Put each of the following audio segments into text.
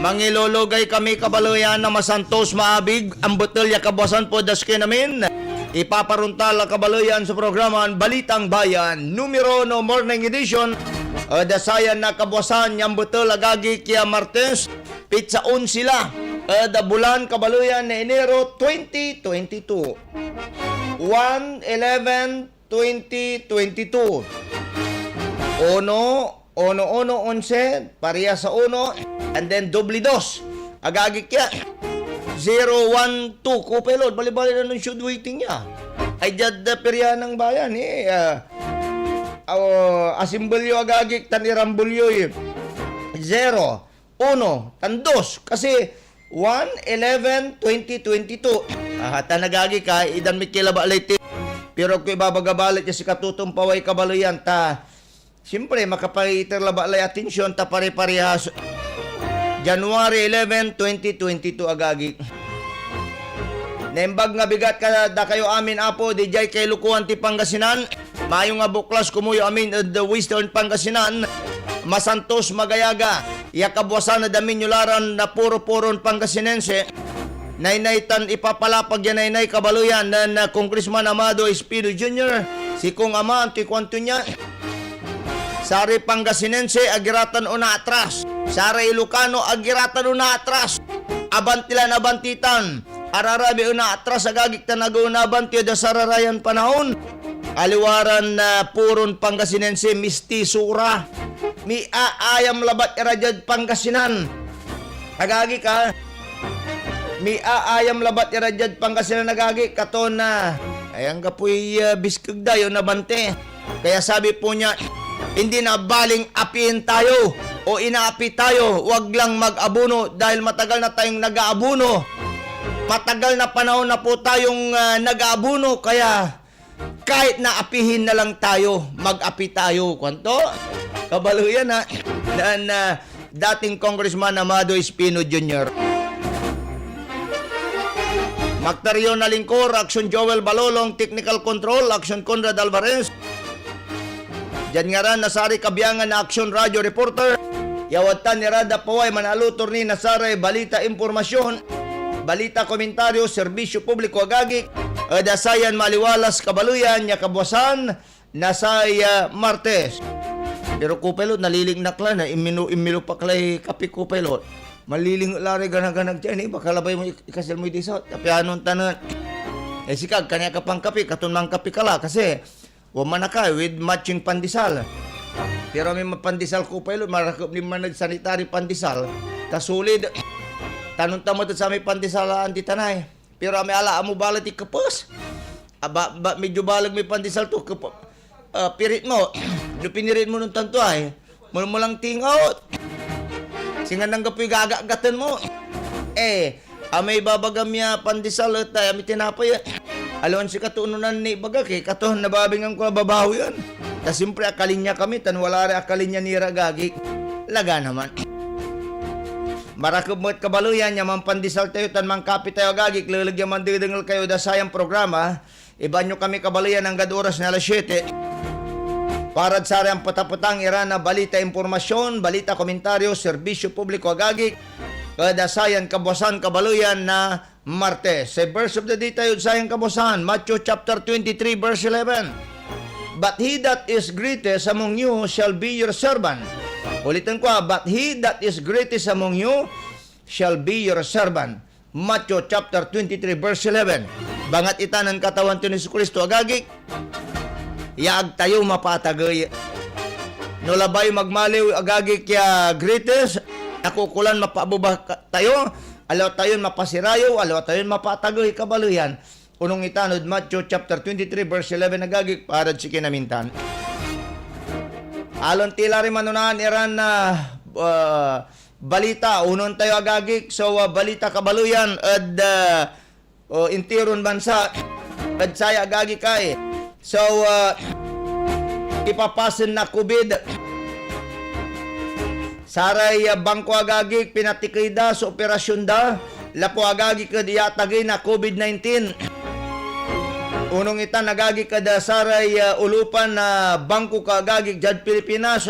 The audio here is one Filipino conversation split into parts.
Mangilologay kami kabaluyan na masantos maabig ang botelya kabasan po daski namin. Ipaparuntal ang kabaluyan sa programan Balitang Bayan numero no morning edition. Dasayan na kabasan yung botel agagi kaya Martes pitsaon sila. Da bulan kabaluyan na Enero 2022. 1-11-2022. Ono 11 pareha sa 1 and then doble 2 agagi kya 0-1-2 kupelod bali-bali na nung should waiting niya ay jad perya ng bayan asimbulyo agagi tanirambulyo 0-1 tan 2 kasi 1-11-2022 hata nagagi ka idan mikilaba late pero kung ibabagabalit niya si katutong paway kabaloyan ta siyempre, makapag-iterlaba lay atensyon ta pare-parehas. January 11, 2022 agagi. Nembag nga bigat ka da kayo amin apo, di jay kay lukuhan ti Pangasinan. Mayo nga buklas kumuyo amin the Western Pangasinan. Masantos magayaga. Yakabwasan na damin yularan na puro-puron Pangasinense. Nainaitan ipapalapag yan nainay kabaluyan na Congressman Amado Espido Jr. Si Kong Ama, anti-kwanto niya. Sari Pangasinense, agiratan una atras. Sari Ilocano, agiratan una atras. Abantilan, abantitan. Ararabi una atras, agagik tanago una abanti, da sararayan panahon. Aliwaran na puron Pangasinense, misti sura. Mi aayam labat irajad Pangasinan. Agagik ha. Mi aayam labat irajad Pangasinan, agagik. Katon na. Ayang kapoy biskag dayo na bante. Kaya sabi po niya, hindi na baling apiin tayo o inaapi tayo, wag lang mag-abuno dahil matagal na tayong nag-aabuno. Matagal na panahon na po tayong nag-aabuno kaya kahit na apihin na lang tayo, mag-api tayo. Kwanto? Kabalo yan ha. Dan dating Congressman Amado Espino Jr. Magtaryo na lingkor, Action Joel Balolong, Technical Control, Action Conrad Alvarez. Diyan nga ran nasari kabiyangan na Action Radio Reporter. Yawatan ni Rada Paway manalutor ni nasari balita impormasyon, balita komentaryo, serbisyo publiko agagi. Dasayan maliwalas kabaluyan nya kabwasan nasaya Martes. Pero kupelot naliling nakla na imilo paklay kapi kupelot. Maliling lari ganag-ganag diyan baka labay mo ikasel mo disot. Tapi anon tanan. Sikag kanya ka pang kapi katon mang kapi kala kasi waman na ka with matching pandesal. Pero may pandesal ko pa ilo, marakop ni manag sanitary pandesal. Kasulid, tanong tamo sa may pandesal ang tanay. Pero may ala mo balat ikapos. Medyo balag may pandesal to. Pirit mo, pinirit mo nung tanto ay. Mo lang tingot. Singan nang gapoy gagagatan mo. Amay babagam niya pandesal at may tinapay. Alon si katununan ni bagak katuhan nababingan ko babaho yan. Ta simpre akalinya kami tan wala rin akalinya ni ragagi. Laga naman. Marakop mo't kabaluyan yaman pandesal tayo tan mangkapi tayo agagi. Lalagyan man didengal kayo da sayang programa. Ibanyo kami kabaluyan hanggang oras na alas 7. Parad sa ang pataputang irana balita impormasyon, balita komentaryo, serbisyo publiko agagi. Kadasayan kabuasan kabaluyan na Martes. Sa verse of the day tayo sayang kabuasan, Matthew chapter 23 verse 11. But he that is greatest among you shall be your servant. Ulitin ko but he that is greatest among you shall be your servant. Matthew chapter 23 verse 11. Bangat itanan katawan ti Jesu-Kristo agagik. Yaag tayo mapatagay. No labay magmaliw agagik ya greatest. Nakukulan mapabubah tayo. Alaw tayo mapasirayo, alaw tayo mapatagoy kabaluyan. Unong itanod, Matthew chapter 23 verse 11 nagagik para si kinamintan. Alon tila rin manunahan iran na balita. Unon tayo agagik. So balita kabaluyan at intiron bansa at saya agagik kay. So ipapasin na COVID. Saray bangko agagi pinatikay da sa operasyon da. Lapo agagi ka diyatagay na COVID-19. Unong ita nagagi kada saray ulupan na bangko ka agagi jad Pilipinas.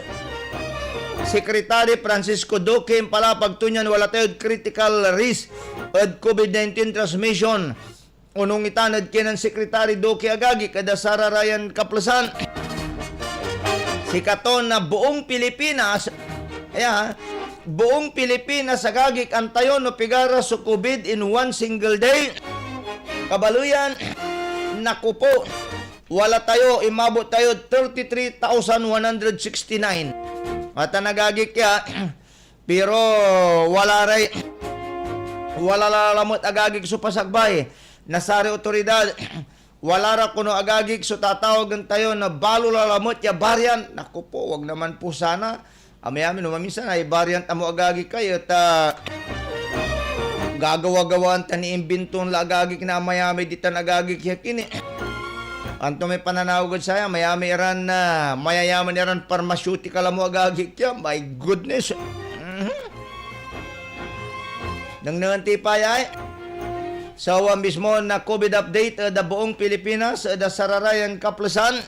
Secretary Francisco Duque palapag tunyan wala tayo critical risk at COVID-19 transmission. Unong itanad kinan Secretary Duque agagi kada Sara Ryan Kaplasan. Sikaton na buong Pilipinas, buong Pilipinas agagik antayon no pigara sa COVID in one single day. Kabaluyan, naku po, wala tayo, imabot tayo 33,169. At nagagik ya, pero wala lalamot agagik so pasagbay. Nasari otoridad, wala ra kuno agagik so tatawagan tayo na balo lalamot ya variant. Naku po, wag naman po sana. Amay-amin, maminsan ay variant amo agagik kayo at gagawa-gawaan ta ni imbinton la agagik na mayami dito na agagik yakini. Anto may pananawagod saya, mayami iran na mayayaman iran pharmaceutical mo agagik ya. My goodness. Nang nangantipay so mismo na COVID update da buong Pilipinas da Sararayan Kaplasan.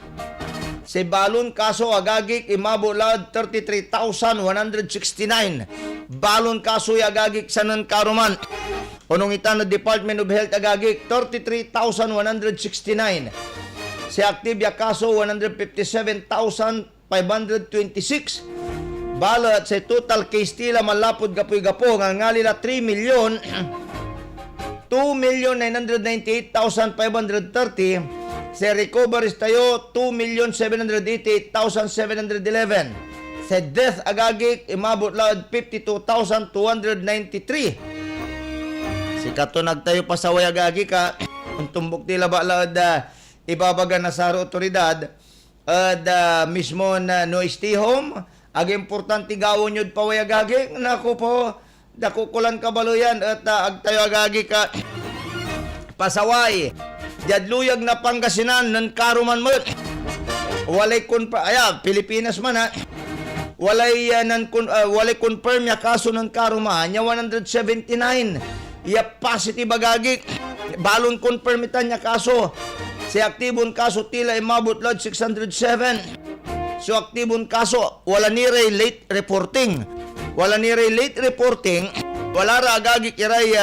Si balon kaso agagik imabulad 33,169. Balon kaso agagik sanan karuman. Unong itan na Department of Health agagik 33,169. Si active ya kaso 157,526. Balat sa total case tila malapod gapoy-gapo nga ngalila 2,998,530. Sa recoveries tayo, 2,788,711. Sa death agagik, imabot laod 52,293. Si katunag tayo pasaway agagik ka, kung tumbok tila ba laod ibabaga na sa otoridad, at mismo na no stay home, ag importante gawon yun paway agagik. Naku po, dakukulan kabaluyan at ag tayo agagik ka, pasaway. Jadluyag na Pangasinan nan karuman mo. Walay Pilipinas man ha. Walay walay confirm ya kaso nan karuman nya 179. Ya positive agagik. Balon confirm itan nya kaso. Si aktibon kaso tila imabot lod 607. So aktibon kaso wala ni late reporting. Wala ni late reporting. Wala ra agagik iray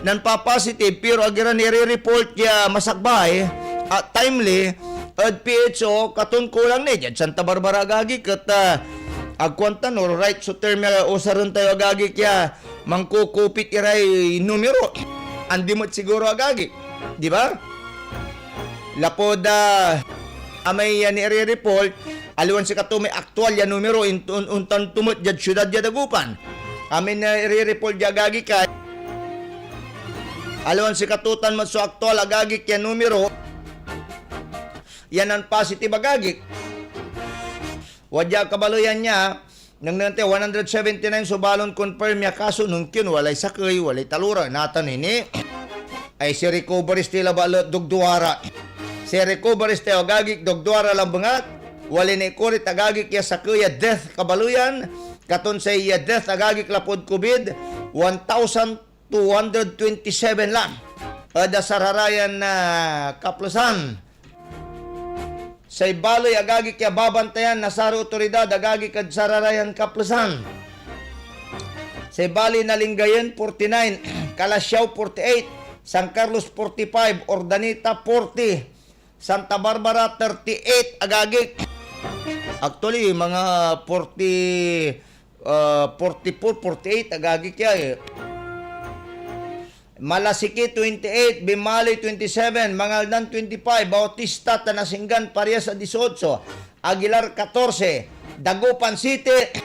nan pa-positive pero agiran i-report ya masakbay at timely at PHO katon kulang ni dyan Santa Barbara agagi kat agkwantan or right so terminal o saron tayo agagi kya mangkukupit iray numero andi mo siguro agagi di ba lapod amay yan i-report aliwan si kato may aktual ya numero untan tumot dyan syudad dyan dagupan amin na i-report dyan agagi ka alon si katutan mo so aktual agagik yan numero yan ang positive agagik wadya kabaluyan niya nang nante 179 so balon confirm ya kaso nung kin walay sakay walay talura natan ini ay si recoveries tila balot dugduara si recoveries tayo agagik dugduara lang bangat walay na ikurit agagik ya sakay ya death kabaluyan katon sa ya death agagik lapod COVID 1,227 lang. Ada Sararayan na Kaplasan. Sa ibaloy agagi kaya babantayan na sa otoridad agagi kad Sararayan Kaplasan. Sa ibali na Lingayen 49, Kalasyaw 48, San Carlos 45, Ordanita 40, Santa Barbara 38 agagi. Actually mga 44, 48 agagi kaya Malasiki 28, Bimali 27, Mangaldan 25, Bautista Tanasinggan Parias 18, Aguilar 14, Dagupan City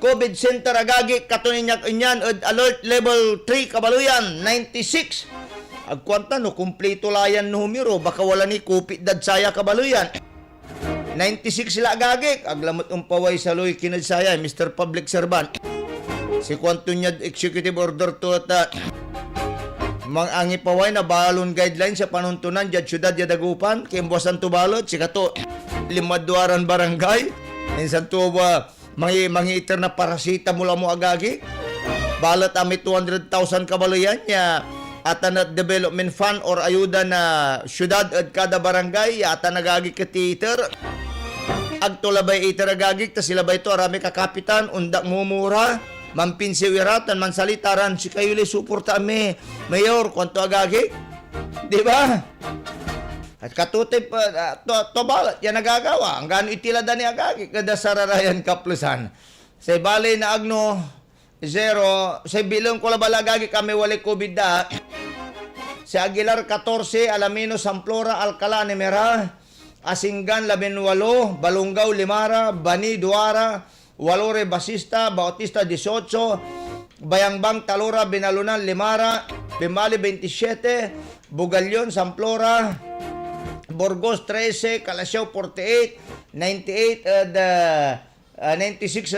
COVID Center agagi katuninyak inyan alert level 3 kabaluyan 96. Agkwanta no kumpleto layan no numero baka wala ni kupit dad saya kabaluyan. 96 sila agagi aglamot umpaway sa loy kinad saya Mr. Public Servant. Si kwanto niya executive order to at mangangi paway na balon guidelines sa panuntunan dyan syudad Dagupan kimbuasan tubalot si kato limadwaran barangay insan to mangiiter na parasita mula mo agagi balat amit 200,000 kabaluyan niya atan at development fund or ayuda na syudad at kada barangay atan nagagi ka theater agto labay itaragagik ta sila ba ito arami ka kapitan undak mumura mampinsiwiratan mansalitaran si kayo li suporta me mayor kwanto agagik di ba at katutay pa to balat yan nagagawa ang gano itilada ni agagik kada sararayan kaplusan sa balay na agno zero sa bilong ko labala agagik kami wali covid da si Aguilar 14 Alamino Samplora Alcala Nemera Asinggan 18, Balungaw Limara, Bani Duara, Walore Basista, Bautista 18, Bayangbang Talura, Binalunan Limara, Bimali 27, Bugalyon Samplora, Burgos 13, Calasiao 48, 96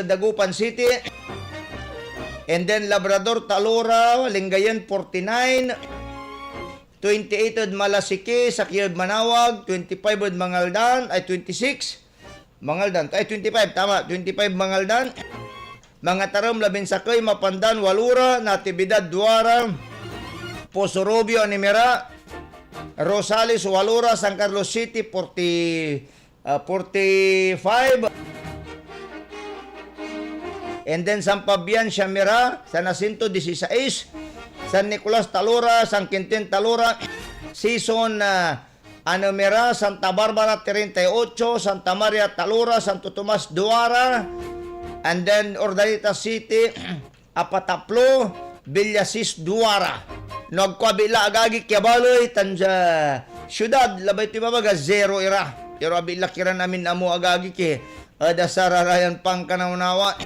Dagupan City, and then Labrador Talura, Lingayen 49, 28 Malasiki, Sakyod Manawag, 25 Mangaldan, ay 26 Mangaldan, ay 25, tama, 25 Mangaldan, Mga Taram, Labinsakay, Mapandan, Walura, Natividad, Duara, Posorobio, Animera, Rosales, Walura, San Carlos City, 45, and then San Fabian, Shamira, San Jacinto, 16, San Nicolas Talura, San Quintin Talura, Season Anomera, Santa Barbara 38, Santa Maria Talura, Santo Tomas Duara, and then Ordalita City, Apataplo, Villasis Duara. Nagkabila agagi Kiabaloy, Tanja Syudad, labay timabaga, 0 ira. Pero abila kiran namin amo agagi ki, ada sararayan pang kanaunawa.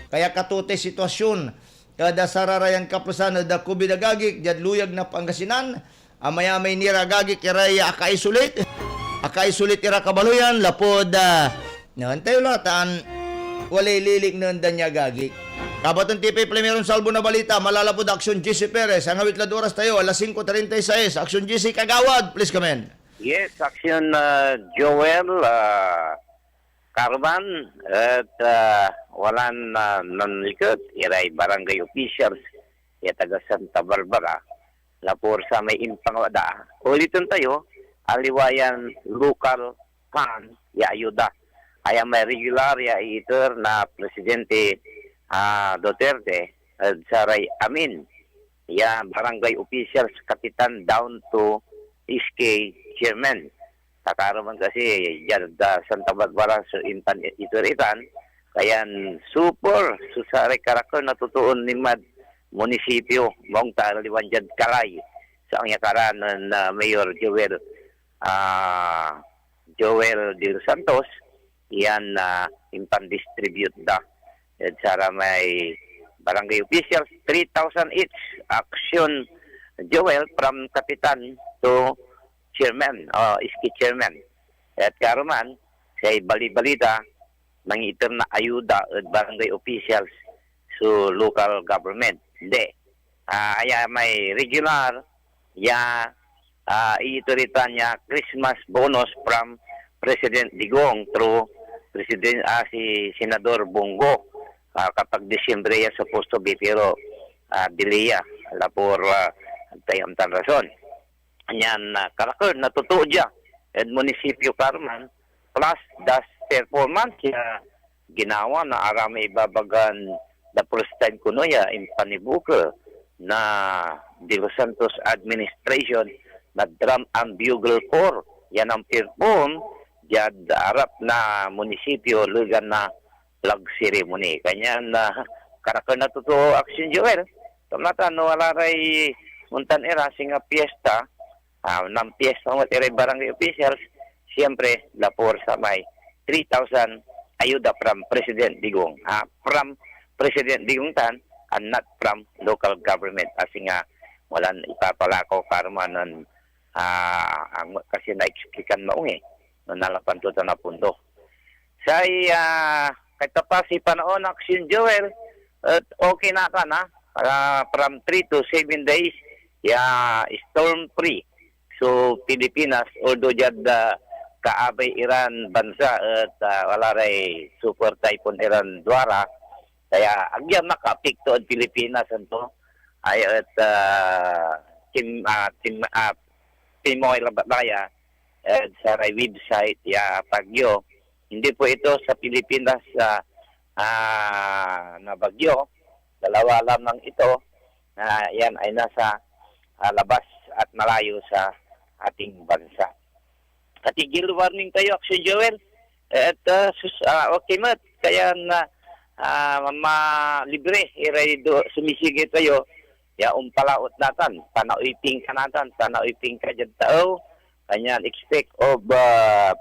Kaya katute sitwasyon, kada sararayan kaplusan da COVID agagik, jad luyag na Pangasinan, amaya may nira agagik, iray akaisulit ira kabaluyan, lapod, nantayo lataan, walay lilik na niya agagik. Kabaton tipay meron salbo na balita, malalapod Aksyon GC Perez, ang awit oras tayo, alas 5:36, Aksyon GC Kagawad, please come in. Yes, Aksyon Joel, Carman, at walang nanlikod, iray barangay officials, taga Santa Barbara, lapor sa may impang wada. Ulitin tayo, aliwayan local fund, ayuda. Kaya may regular, iter na Presidente Duterte, at saray amin, barangay officials, kapitan down to SK chairman. Kakaroon kasi dyan Santa Barbara so ituritan kaya super susare karakter natutuon ni Mad munisipyo mong taraliwan dyan kalay sa ang yakaran na Mayor Joel De Los Santos yan impan distribute da at sara may barangay officials 3,000 each action Joel from kapitan to chairman, iski chairman. At karuman, sa bali-balita, mangiiter na ayuda at barangay officials so local government. Hindi. May regular, iituritan niya Christmas bonus from President Digong through President si Senador Bongo. Kapag Disyembre yan supposed to be, pero delay lapor tayong rason. Yan karakter natutuo dya at munisipyo Carman plus das performance ginawa na arami ibabagan the first time kuno in panibuka na De Los Santos administration na drum and bugle corps yan ang perform jad arap na munisipyo lugan na flag ceremony kanyan karakter natutuo Aksyon Joel tamatan no wala ray muntan era singa piyesta ng piyesta ng barangay officials, siyempre, lapor sa may 3,000 ayuda from President Digong. From President Digong tan, and not from local government. Kasi nga, walang ipapalako karmanan kasi na-explican maungi nung nalapantutan na punto. Sa kahit pa si Panaon Aksyon Joel, okay na ka na, from 3 to 7 days, storm-free. So, Pilipinas, although dyan kaabay Iran bansa at wala ray super typhoon Iran Duara, kaya agyan maka-apekto ang Pilipinas ito ay at Timoy Labaya at sa ray website pagyo Hindi po ito sa Pilipinas na bagyo. Dalawa lamang ito. Yan ay nasa labas at malayo sa ating bansa. Katigil warning tayo, Action Joel. At okay mat, kaya na libre, iray sumisige tayo, ya palaot natin, panauping ka natin, panauping ka dyan tao, kanya expect of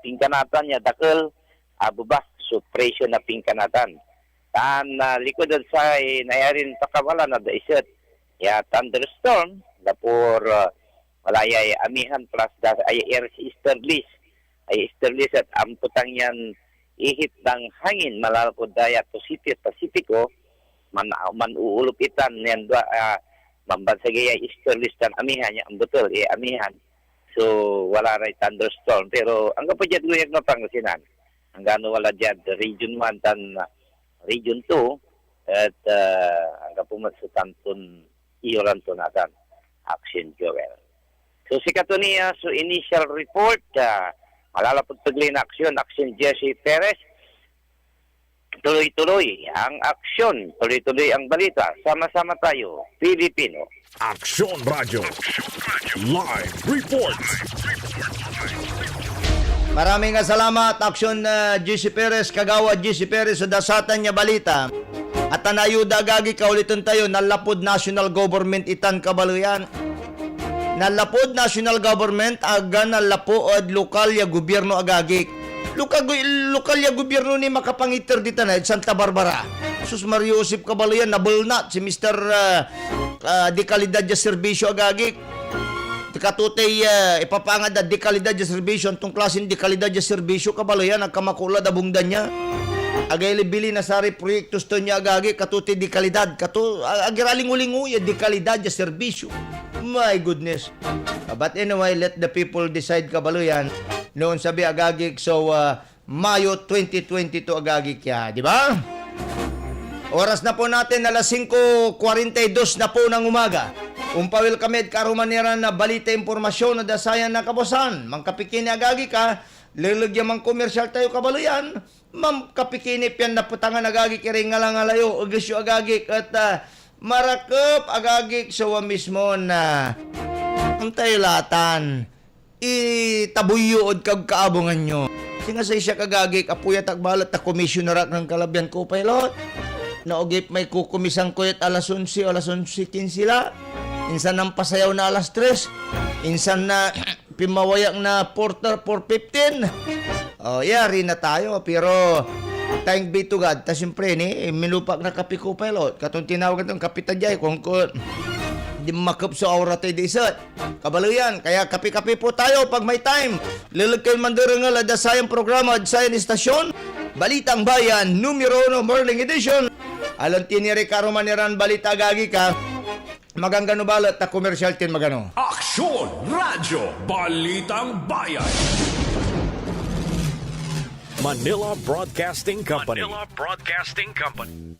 pingka natin, ya dakil, abubah, suppression na pingka natin. Tan likod sa nayarin pakawala na daisat, ya thunderstorm, dapur malayay amihan plus ay air easterlies at amputang yan ihit ng hangin malalapod daya Pasipiko manuulupitan yan mambansagay ay easterlies tan amihan yan ang betul amihan so wala ray thunderstorm pero ang kapadyad luyag na Pangasinan ang gano wala dyan region 1 tan region 2 at ang kapumat sa tanton iyoran to natin Action Joel. So si Katunia, so initial report, malalapot pagli na Action Jesse Perez, tuloy-tuloy ang aksyon, tuloy-tuloy ang balita, sama-sama tayo, Pilipino. Action Radio, live report. Maraming salamat, Action Jesse Perez, Kagawa Jesse Perez sa dasatan niya balita. At tanayuda gagi kaulitin tayo, nalapod national government itan kabaluyan. Nalapod national government aga nalapood lokal ya gobyerno agagik. Lokal ya gobyerno ni makapangiter dita na Santa Barbara. Sus Mario Joseph Kabaluyan nabulnat si Mr. Di kalidad ya serbisyo agagik. Tikatutay ipapangad di kalidad ya serbisyo tong klasen di kalidad ya serbisyo Kabaluyan nagkamakula da bungdan niya. Agay libili na sari proyektos to niya agagi katuti di kalidad agiraling-ulingo ya di kalidad ya serbisyo. My goodness. But anyway, let the people decide Kabaluyan. Noon sabi agagik so Mayo 2022 agagik ya, di ba? Oras na po natin alas 5:42 na po ng umaga. Umpawil kami at karumaniran na balita impormasyon na dasayan na kabosan. Mangkapikini agagik ka, lilagyan mang komersyal tayo Kabaluyan. Mam kapikinip yan na putangan agagik iring ngalang-alayo, agasyo agagik at marakop agagik sa mismo na ang taylatan itabuyod kag kaabungan nyo. Singa sa isya kagagik apuya tagbalat ta komisyoner ng Kalabyan ko pilot. Naogip may kukumisang kuyat alas 11 15 sila. Insan ng pasayaw na alas 3. Insan na pimawayak na porter 4:15. Yari na tayo pero thank be to God. Ta siyempre ni minupak na kapiko pilot. Katong tinawag itong kapitan jay kung di makap sa aura tayo di isat. Kabaluyan, kaya kapi-kapi po tayo pag may time. Lilagkay mandarangal at sayang programa at sayang istasyon. Balitang Bayan, numero 1 morning edition. Alam tiniri karumaniran balita gagi ka. Maganggano balat na komersyal tin magano. Action Radio, Balitang Bayan. Manila Broadcasting Company. Manila Broadcasting Company.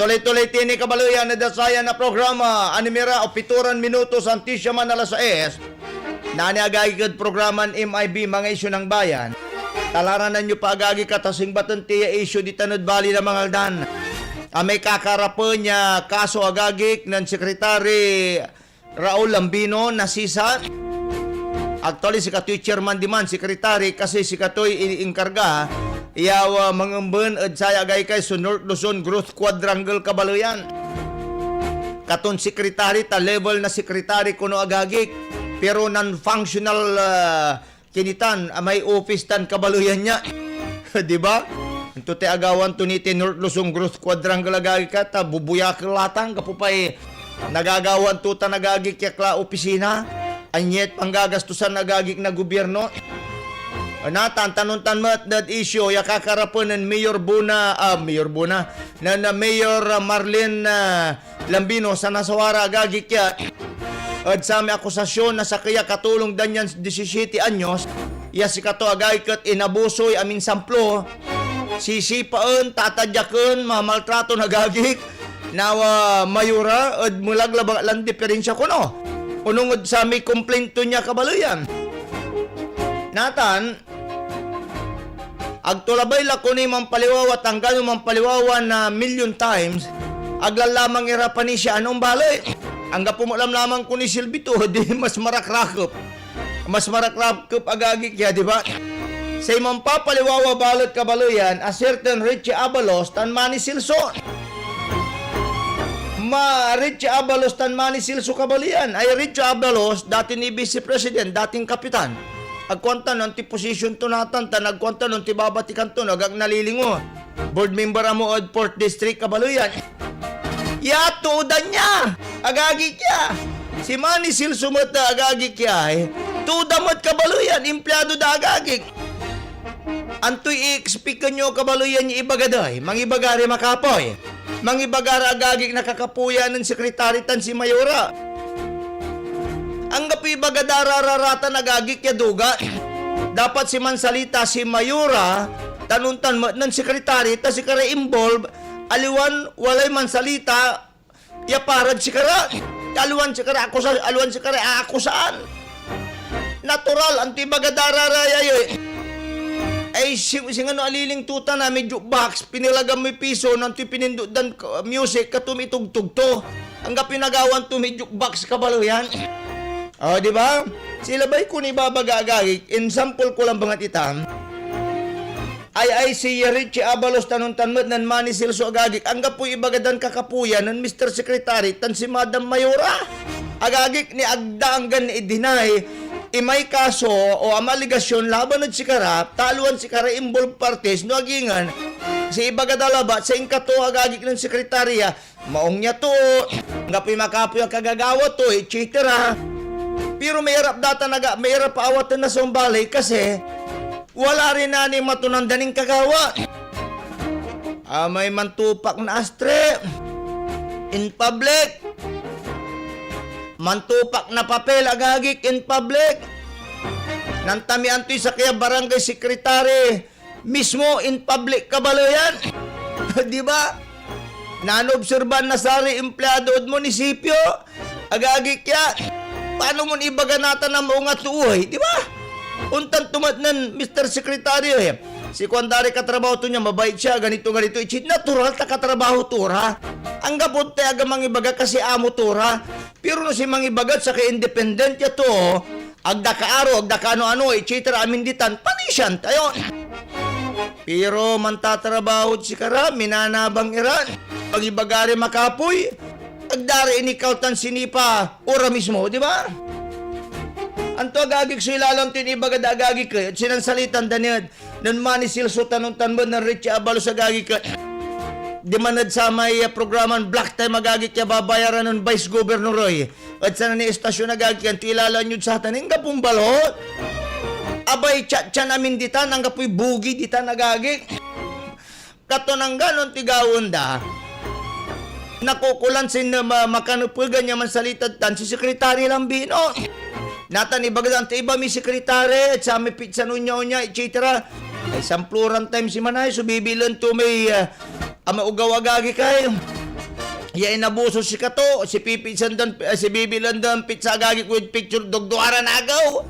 Tuloy-tuloy tini kabaluyan na dasaya na programa. Animira o pituran minutos ang tisya man alas 6. Nani agagigad programan MIB mga isyu ng bayan. Talaranan nyo pa agagi katasing batang tiya isyu di Tanod Valley na mga aldan. May kakarapo niya kaso agagik ng Sekretary Raul Lambino na sisa. Actually, si katoy chairman di man, sekretary, kasi si katoy iinkarga iyaw mangumban at saya agay kay sa North Luzon Growth Quadrangle Kabaluyan. Katon sekretary, ta level na sekretary kuno agagik, pero non-functional kinitan, may office tan Kabaluyan niya. Di ba? Ito te agawan to ni North Luzon Growth Quadrangle agagik ka, ta bubuyak latang kapupay nagagawan to ta nagagik yakla opisina. Anyet panggagastusan nagagik na gobyerno. Natan tanuntan mat that issue ya kakarapon ng Mayor Buna na Mayor Marlene Lambino sa Nasawara agagik ya. At sa may akusasyon na sa kaya katulong danyan 17 anyos, ya si kato agay kat inabusoy amin samplo, sisipaan, tatadyakan, mamaltrato nagagik, nawa mayura, at mulaglabang lang diferensya ko no. Unungod sa may complaint to niya kabaluyan. Natan, agtulabay la ko ni mampaliwawa, tanggal mampaliwawa na million times, aglalamang irapan ni siya anong balay. Ang gapumalam lamang ko ni Silvito, di mas marakrakop. Mas marakrakop agagi kaya, di ba? Sa imang papaliwawa balot kabaluyan, a certain Richie Abalos, tan Manny Silso. Richie Abalos tan Manny Silso kabaluyan. Ay Richie Abalos, dati ni Vice President, dating kapitan. Agkwanta nun ti position to natan, tan agkwanta nun ti babatikan to, nagag nalilingo. Board member mo od 4th District kabaluyan. Yato udan niya, agagi kya. Si Manny Silso mat na agagi kya eh. Tudamot kabaluyan, empleyado da agagik. Antoy i-expect nyo kabaluyan niya ibagaday, mangibagari makapoy. Mangibagara agagik nakakapuya ng sekretary tan si Mayora. Ang gapi bagadara rarata nagagik ya duga. Dapat si mansalita si Mayora, tanuntan mo ng sekretary, ta si kare involve, aliwan walay mansalita, ya parad si kara. Aluan si kara akusaan. Natural, anti bagadara raya yoy. Ay singano aliling tuta na may jukebox, pinilagam may piso, nanti pinindudan music, katumitugtug to. Ang pinagawan to may jukebox kabaluyan. O, di ba? Sila ba'y kung ibabagagagik, in sample ko lang bangat itam, ay si Richie Abalos tanuntan mo nan Manny Silso agagik, ang gapoy ibagadan kakapuyan ng Mr. Secretary tan si Madam Mayora. Agagik ni agdaanggan ni i-deny, imay kaso o amaligasyon laban at sikara, taluan sikara involved parties, no agingan, si ibagadalaba sa ingkato agagik ng sekretarya, maong niya to, ngapi makapoy ang kagagawa to, etc. Pero mahirap paawatan na sa umbalay kasi wala rin na ni matunandaning kagawa. May mantupak na astre in public. Mantupak na papel agagik in public. Nantamian to sa kaya barangay secretary mismo in public kabaloyan. Di ba? Nanobserban na sari empleyado od munisipyo agagik ya. Paano mo ibaganatan ang mga tuoy? Di ba? Untan tumat ng Mr. Secretary eh. Si Kwandari katrabaho to niya, mabait siya, ganito. Ichit natural ta katrabaho tura. Ang gabot tayo agamang ibaga kasi amo tura. Pero no si mangibagat sa ka-independent ya to, agda ka aro, agda ka ano-ano, etc. Amin ditan, panisyan tayo. Pero mantatrabaho si Kara, minanabang iran. Pag-ibagari makapoy, agdari inikautan sinipa, ora mismo, di ba? Anto agagik so ilalang tinibagad agagik ka, at sinansalitan daniyad, nan Manny Silso tanuntan mo ng Richie Abalos agagik ka, di manad sa may programan Black Time agagik ka babayaran ng Vice Governor Roy, at sa ni estasyon agagik yan, tilalan yun sa tanin, kapong balot, abay tsa namin ditan, ang kapoy bugi ditan agagik, katonang ganon tigawon da, nakukulan sin makanupul ganyan man salitad tan si Sekretary Lambino. Natan ibagadan iba mi sekretary at sa may pizza nunyaw niya, etc. Ay sampluran time si Manay, so bibilan to may amaugaw-agagi kayo. Ya inabuso si Kato, si Pipi Sandan, si Bibi Landan, pizza agagik with picture, dogduaran agaw.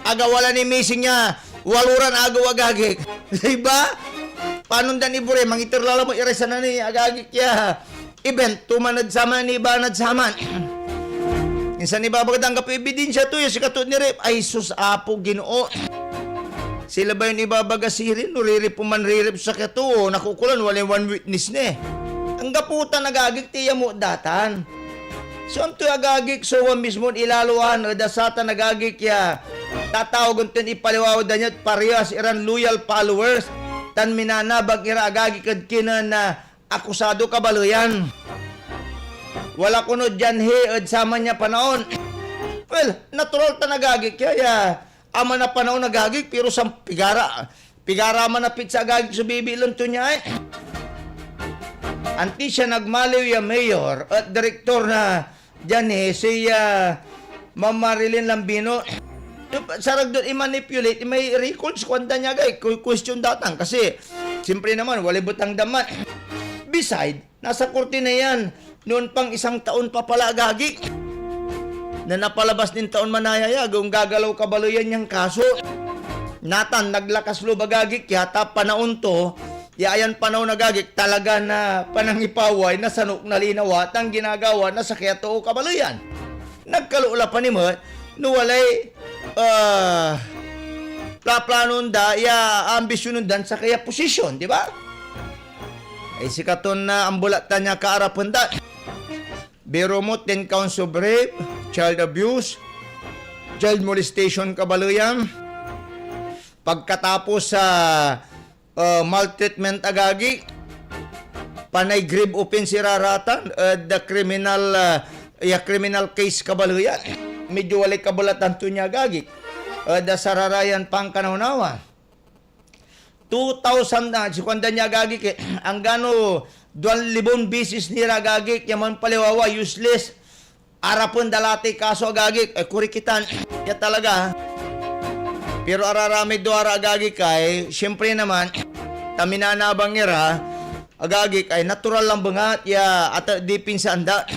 Agaw wala ni missing niya, waluran agaw agagik. Diba? Paano dan ibure, mangitirlala mo iresan na ni agagik ya. Event, tumanad sama ni banad saman. Insan ni babagad ang kapi-ebidensya to, si Kato ni Rip, ay sus apo ginoo. Sila ba yung ibabagasirin? Ririp po man ririp sa Kato, nakukulan, wala one witness na eh. Ang gaputa nagagik tiya mo datan. So ang tuya agagik so mismo ilaluhan dasata nagagik ya tatawag unten ipaliwaw da niya parehas iran loyal followers tan minanabag ira agagik kad kina na akusado kabaloyan. Wala kuno dyan ed sama niya panahon. Well, natural ta nagagik ya ama na panahon nagagik pero sa pigara man na pizza agagik so bibilon to niya eh. Anti siya nagmaliw ya mayor at direktor na dyan si Ma'am Marilyn Lambino. Sarag doon i-manipulate, may records kwanda niya gay, question datang kasi siyempre naman, wala butang daman. Beside, nasa korte na yan, noon pang 1 taon pa pala gagi na napalabas din taon manayaya, kung gagalaw kabaloyan niyang kaso. Natan, naglakas lo bagagik, yata panahon to, ayan panahon nagagik talaga na panangipaway na sanok na linawat ang ginagawa na sa kaya to kabaloyan. Nagkalula pa ni mo, no walay planon da, ambisyon dan sa kaya posisyon, di ba? Ay si Katon na ang bulatan niya kaarapan da. Biro mo 10 counts of rape, child abuse, child molestation kabaloyan. Pagkatapos sa maltreatment agagi, panay grave offense iraratan, the criminal case kabaluyan. Medyo walay kabulatan to niya agagi. The sararayan pang kanaunawa. 2,000 na, si kwanda niya agagi, ang gano, 2,000 bisis nira agagi, yaman paliwawa, useless, arapon dalati kaso agagi, kurikitan, ya talaga. Pero ararami doara agagi kay, siyempre naman, taminanabang ira, agagi kay, natural lang bangat, ya, at di pinsanda.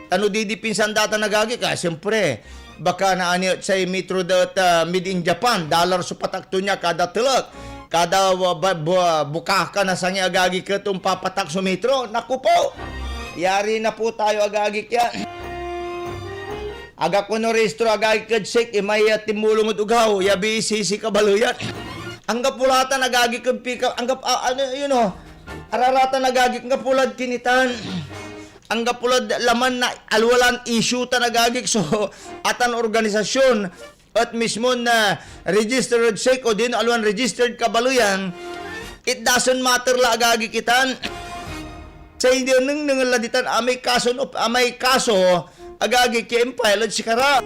Tano di pinsanda ta nagagi kay, siyempre, baka naani sa metro dot made in Japan, dollar sa patakto niya kada tulak, kada bukaka na sa niya agagi ka itong papatak sa metro, naku po, yari na po tayo agagi kaya. Aga ko no restro agay kadsik imay timulong at ugaw yabi sisi kabaluyan. Ang kapulata nagagi kag pika ang ararata nagagi ang kapulad kinitan. Ang kapulad laman na alwalan issue ta nagagi so atan organisasyon at mismo na registered sek o din alwan registered kabaluyan. It doesn't matter la agagi kitan. Sa hindi nang nangaladitan amay kaso agagi kay pilot si Kara.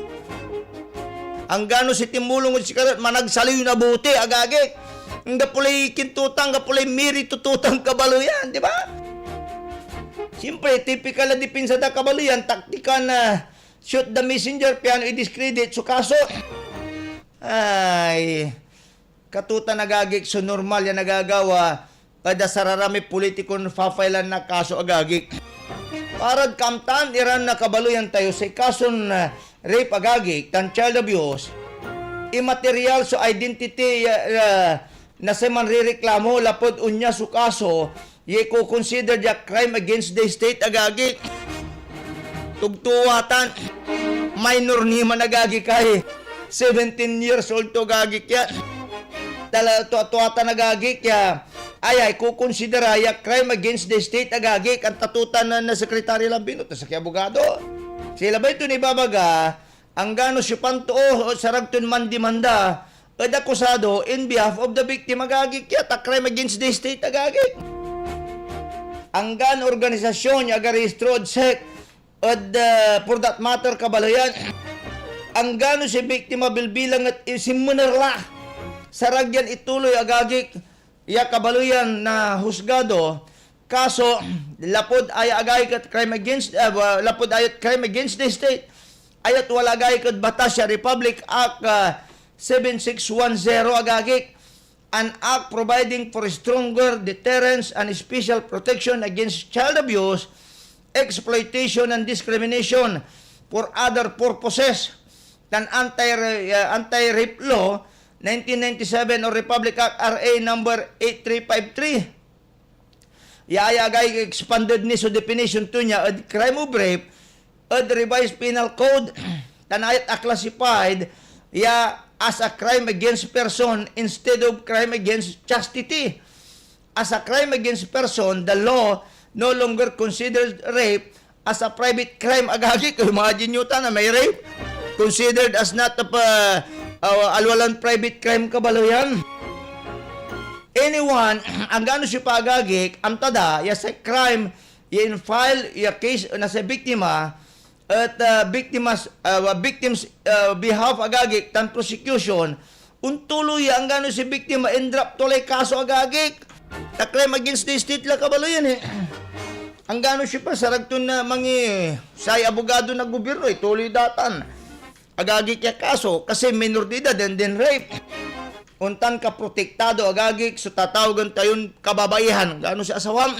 Ang gano si Timulong si Kara managsaliw na buti agagi. Ang gapulay kintutang gapulay miri tututang kabaluyan, di ba? Siyempre, typical na dipinsa da kabaluyan, taktika na shoot the messenger, piano i-discredit so kaso. Ay, katuta nagagik so normal yan nagagawa kada sararami politikon fafailan na kaso agagik. Parad kamtan, iran na kabaluyan tayo sa kason rape agagik, tan child abuse, immaterial so identity na sa manrireklamo, lapod unya so kaso, ye ko consider the crime against the state agagik. Tugtuwatan, minor ni man agagik kay, 17 years old to agagik yan. Tuwatan agagik ya. Ay, kukonsidera ya crime against the state agagik ang tatutan na Sekretary Lambino sa abogado. Sila ba ito ni babaga ang gano si panto o saragtun man demanda at akusado in behalf of the victim agagik ya ta crime against the state agagik. Ang gano organisasyon niya agaregistrod sek at for that matter kabalayan ang gano si biktima bilbilang at isimunerla saragyan ituloy agagik iya kabaluyan na husgado kaso lapod ay agay kat crime against lapod ayat crime against the state ayat wala agay kat batas sa Republic Act 7610 agagik an act providing for stronger deterrence and special protection against child abuse exploitation and discrimination for other purposes than anti-rape law 1997 or Republic Act RA number 8353. Yaayagay expanded ni so definition to niya ad crime of rape ad revised penal code tanayat a classified as a crime against person instead of crime against chastity. As a crime against person, the law no longer considers rape as a private crime. Agagi, imagine nyo na may rape considered as not a alwalan private crime kabalo yan. Anyone, ang gano siya pagagik, ang tada, sa crime, in-file, case na sa biktima, at victims behalf agagik, tan prosecution, untuloy ang gano si biktima, in-drop tulay kaso agagik. The crime against the state la kabalo yan eh. Ang gano siya pa, saragtun na say abogado na gobyerno, tuloy datan. Agagik ya kaso, kasi minor de edad and then rape. Untan ka protektado agagik, so tatawagan tayon kababaihan. Gano si asawam?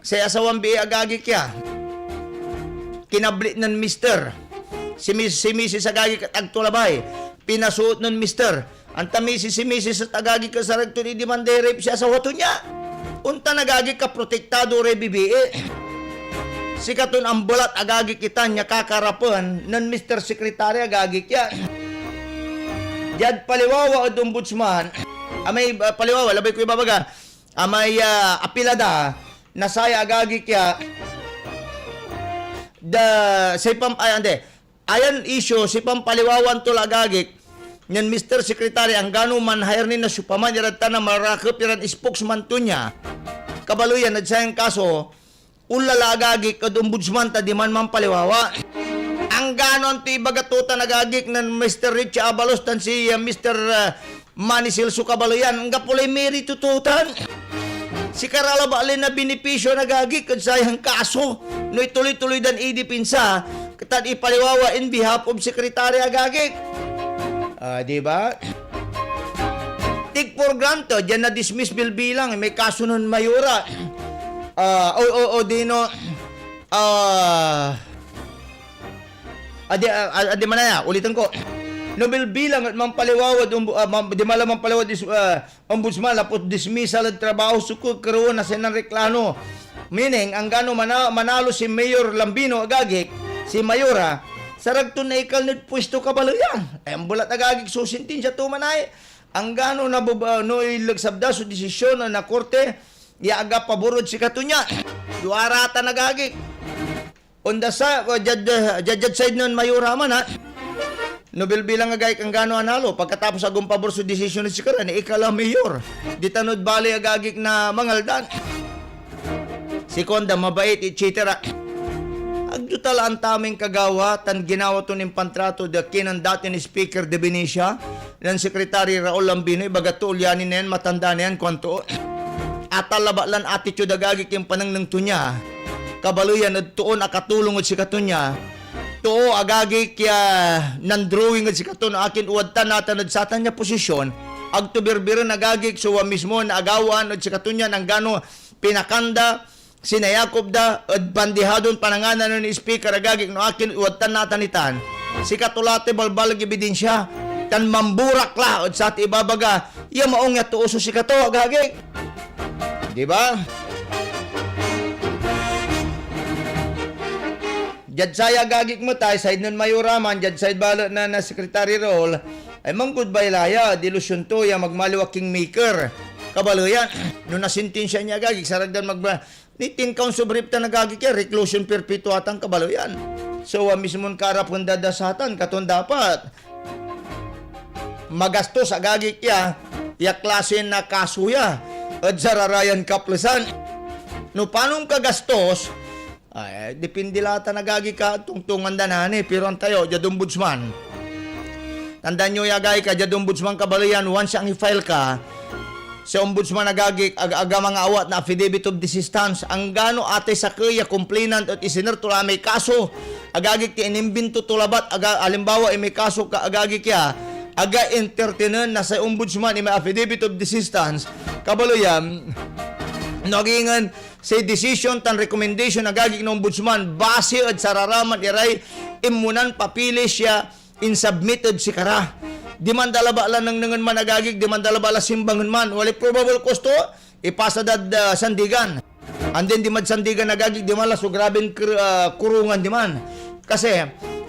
Si asawam bi agagik ya. Kinablit ng mister. Si Mrs. agagik at agtulabay. Pinasuot ng mister. Ang tamisi si Mrs. at agagik ka saragtun i-demande rape siya sa wato niya. Untan agagik ka protektado re bibi. Sikaton ang bulat agagik kita niya kakarapan ng Mr. Secretary agagik ya. Jad paliwawa od ombudsman, amay paliwawa labay ko ibabaga, amay apilada nasaya agagik ya. Ayan issue si pampaliwawan tol agagik nyan Mr. Secretary ang gano man hire ni na supaman yarad na marakop yaran spokesman to niya. Kabaluyan at sayang kaso ulalagagik at ombudsman ta di man paliwawa. Ang ganon ti bagatuta nagagik ng Mr. Rich Abalos tan si Mr. Manny Silso Kabaloyan. Ang gapulay meri tututan. Si Karala Baalin na binipisyo nagagik at sayang kaso. No ituloy-tuloy dan idipinsa katad ipaliwawa in behalf of Secretary agagik. Diba? Take for granted, dyan na dismiss bill bilang may kaso nun mayura. Dino adi manaya ulitin ko Nobel bilang at mampaliwawad di malamang palawad ombudsman lapot dismissal at trabaho sukod karoon na senang reklano, meaning ang gano manalo si Mayor Lambino agagik si Mayora saragton na ikalnit pwesto kabaloyan ang bulat agagik susintin siya tumanay ang gano na no ilagsabda so desisyon na korte iaga paborod si katunya duarata nagagik on the judge side nun Mayura man ha Nobel bilang agay kang gano analo pagkatapos agong pabor sa desisyon ni si Karan ikala mayor di tanod bali agagik na mangaldan si Konda mabait etc. Agdutal ang taming kagawa tan ginawa to ng pantrato da kinan dati ni Speaker de Benicia ng Secretary Raul Lambino bagato ulyanin na yan matanda na yan kwanto atalabalan attitude agagik yung panang ng tunya kabaluyan at tuon akatulong at si katunya to agagi kya nan drawing at si katon akin uwadtan natin at satan niya posisyon agtubirbiran agagi so mismo na agawan at si katunya nang gano pinakanda sinayakop da at bandihadon pananganan ni speaker agagi no akin uwadtan natin itan si katulate balbalag ebidensya tan mamburak la at sa ibabaga iya maong ya tuuso si kato agagi di ba? Jad saya gagik mo tayo, side nun Mayuraman, jad side bala na Secretary Roll, ay manggod baylaya, dilusyon to, ya magmaliwa kingmaker. Kabalo yan, nung nasintensya niya gagik, saragdan ni 10 counts of rape na nagagik yan, reclusion perpetua atang kabalo yan. So, mismon karap kung dadasatan, katon dapat. Magastos, agagik ya, klase na kaso ya, at sararayan kaplasan. No, panong kagastos, ay, depende lata nagagi ka tungtungan danani pero ang tayo, jadumbudsman. Tandaan nyo yagay ka, jadumbudsman kabalayan, once ang i-file ka, sa ombudsman nagagi, aga mga awat na affidavit of desistance, ang gano ate sa kaya complainant at isiner tula may kaso, agagi ti inimbinto tulabat, alimbawa may kaso ka agagi kya, aga entertainen na sa ombudsman may affidavit of desistance, kabalayan, nagingan say decision tan recommendation nagagik ng ombudsman base at sararaman iray imunan papili siya in submitted si kara. Di man dalaba lang ng nangan man nagagik, di man dalaba lang simbangan man. Wali probable cause to, ipasa dad sandigan. And then di man sandigan nagagik, di man lang so grabing kurungan di man. Kasi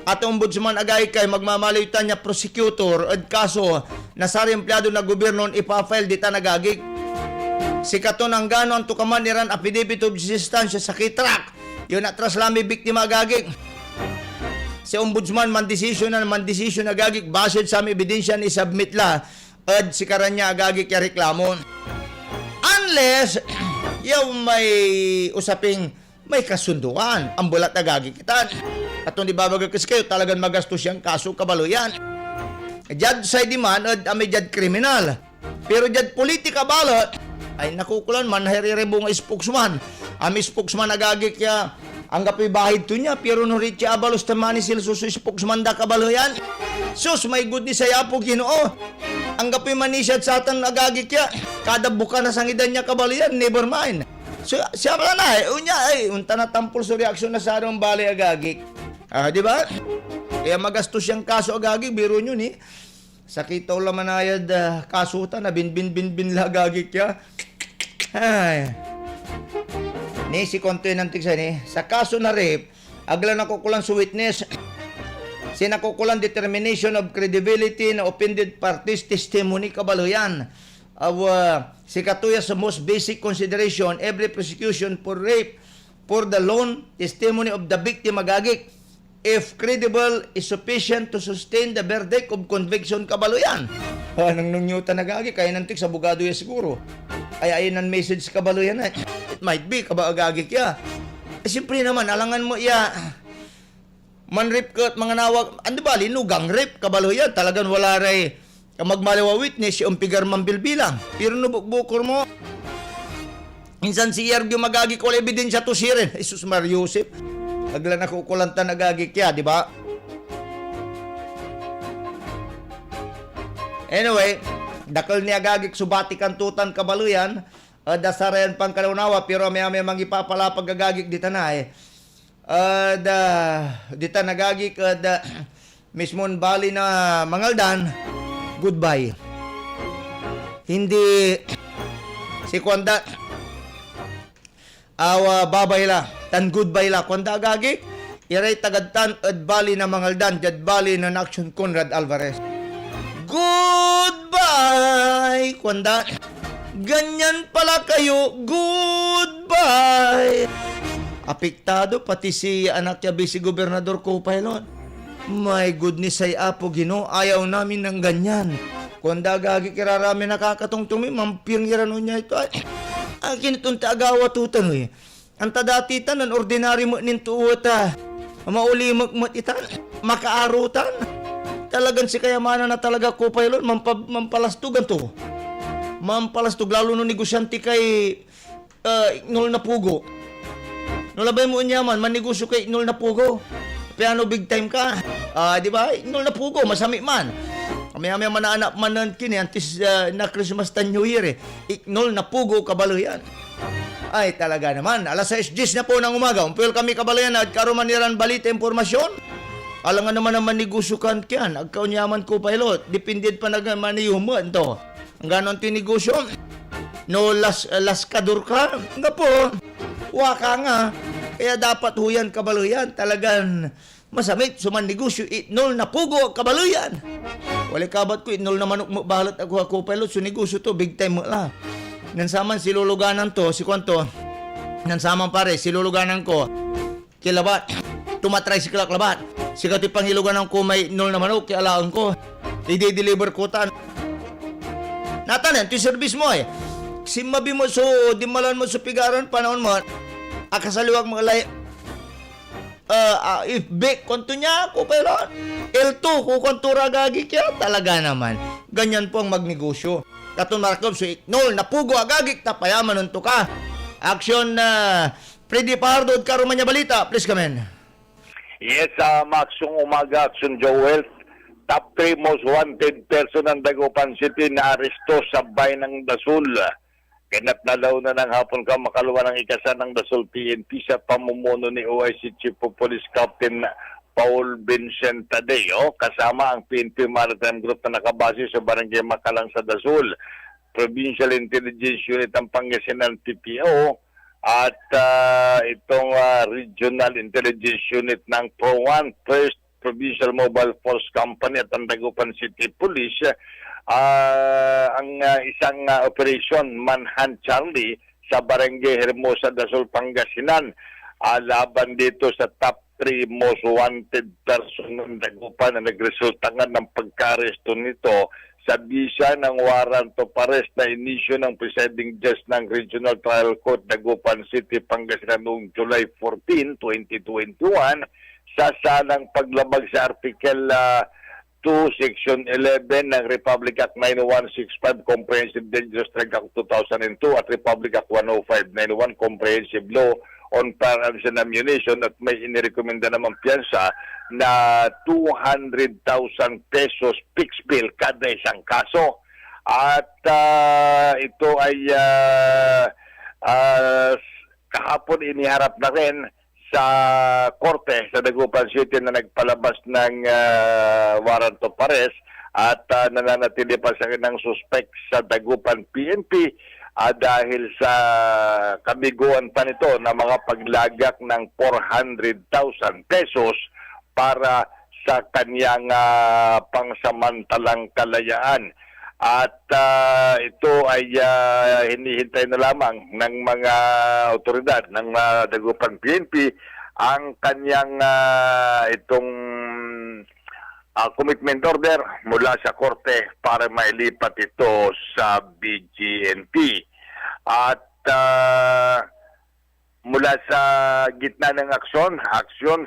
atong ombudsman agay kay magmamalitan niya prosecutor at kaso na sa empleyado na gobyerno ipa-file dita nagagik. Si katon ang ganon to kaman niran affidavit of resistance sa kitrak. Yun atras lami biktima agagik. Si ombudsman man decision agagik based sa ebidensya ni submit la at si karanya agagik ya reklamo. Unless yung may usaping may kasunduan ang bulat agagik kita. Atong di babagay kasi kayo talagang magastos siyang kaso kabalo yan. Judge side man at may judge criminal. Pero judge politika balot ay nakukulan man herirebong spokesman. Ami spokesman agagik ya anggapoy bahid to niya pero no ritya abalos tamani sila susu spokesman da kabalo yan. Sus may goodness sa yapo Ginoo. Anggapoy manisya sa atan agagik ya kada buka na sangidan niya kabalo yan never mind. So siya pala na unya ay unta na tampol sa reaksyon na sa arong bali agagik. Di ba? Kaya magastos siyang kaso agagik biro nyo ni. Sakitaw laman ayad kasutan na bin lagagik ya. Ay. Ni si kontoy ng tigsa ni. Sa kaso na rape, agla nakukulang sa witness. Sinakukulang determination of credibility na offended parties testimony kabalo yan. Si katuya sa most basic consideration, every prosecution for rape for the lone testimony of the victim agagik. If credible is sufficient to sustain the verdict of conviction kabalo yan. Anong nungyutan nagagi kaya nantik sa bugado ya siguro. Ay ang message kabalo yan. It might be kabagagik ya. Siyempre naman alangan mo ya manrip ka at mga nawag. Ando ba linugang rip kabalo yan. Talagang wala ray magmaliwa witness yung pigar mambilbilang. Pero nubukbukor mo. Minsan si Yergyo magagi ko ebidensya to sirin. Jesus Mar Yosef. Agla na kukulantan nagagik ya, di ba? Anyway, dakal ni agagik subati kantutan kabaluyan, dasarayan pang kalaunawa, pero may mangipapalapag agagik dita na eh. Dita nagagik, mismon bali na mangaldan, goodbye. Hindi, si Kwanda, babay la, tan goodbye la, Kwanda agagik, iray tagadtan at bali na mangaldan, jad bali na action Conrad Alvarez. Goodbye, Kwanda. Ganyan pala kayo, goodbye. Apektado pati si anak niya, si Gobernador Copilot. My goodness ay Apo Ginoo, ayaw namin ng ganyan. Kwanda agagik, irarami nakakatungtumi, mampirang irano niya ito. Ang kinitunta agawa tutan eh. Ang tadati tanan, ordinary mo nintuot mauli magmatitan, makaarutan. Talagang si kayamanan na talaga Copilot, mampalastugan to. Mampalastug, lalo no negosyante kay Ignol na Pugo. Nulabay mo niya man, manegosyo kay Ignol na Pugo. Piano big time ka. Di ba? Ignol na Pugo, masami man. Kami manaanak manan kini antis na Christmas tan New Year eh. Ignol na Pugo kabalo yan. Ay talaga naman. Alas 6:10 na po ng umaga. Umpil kami kabalo yan at karumaniran balita impormasyon. Alangan naman naman negosyo kan kyan. Agkaunyaman ko pilot. Depended pa nagmaniyuman to. Ang ganon tinegosyo. No laskador ka. Nga po. Waka nga. Kaya dapat huyan kabalo yan. Talagang masamit. Suman negosyo. Ignol na Pugo kabalo yan. Wala kabat ko, inol na manok mo, bahalat ako pilot, so negosyo to, big time mo lang. Nansaman, siluluganan to, si Kwanto, nansaman pare, siluluganan ko, kilabat, tumatry si Kilaklabat, si katipang hiluganan ko may inol na manok, kialaan ko, i-deliver ko tan. Natanan, ito service mo eh. Simabi mo, so, dimalan mo sa pigaran, panahon mo, akasaliwag mga lay, if big konto niya ko pero L2 ko konto ragagi kaya talaga naman ganyan po ang magnegosyo katon Markov so Ignol na Pugo agagik tapayaman nunto ka action Freddy Pardo karumanya balita please come in. Yes, Max yung umaga action Joel top 3 most wanted person ng Dagupan City na aresto sa bayan ng Dasul Kaya't nalaw na ng hapon ka makaluwa ng ikasan ng Dasol PNP sa pamumuno ni OIC Chief of Police Captain Paul Vincent Tadeo kasama ang PNP Maritime Group na nakabase sa Barangay Makalang sa Dasol. Provincial Intelligence Unit ang Pangasinan PPO at itong Regional Intelligence Unit ng PRO1, First Provincial Mobile Force Company at ang Dagupan City Police. Ang isang operation Manhunt Charlie sa Barangay Hermosa, Dasol, Pangasinan laban dito sa top 3 most wanted person ng Dagupan na nagresulta nga ng pagka-aresto nito sa bisa ng warrant of arrest na inisyo ng presiding judge ng Regional Trial Court Dagupan City, Pangasinan noong July 14, 2021 sa salang paglabag sa Article 2, Section 11 ng Republic Act 9165 Comprehensive Dangerous Drug Act 2002 at Republic Act 10591 Comprehensive Law on Firearms and Ammunition at may inirekomenda naman piyansa na 200,000 pesos fixed bill kada isang kaso. At ito ay kahapon iniharap na rin sa korte sa Dagupan City na nagpalabas ng warrant of arrest at nananatili pa sa ng suspect sa Dagupan PNP dahil sa kabiguan pa nito na mga paglagak ng 400,000 pesos para sa kanyang pangsamantalang kalayaan. At ito ay hinihintay na lamang ng mga otoridad ng Dagupan PNP ang kanyang itong commitment order mula sa korte para mailipat ito sa BGNP. At mula sa gitna ng aksyon,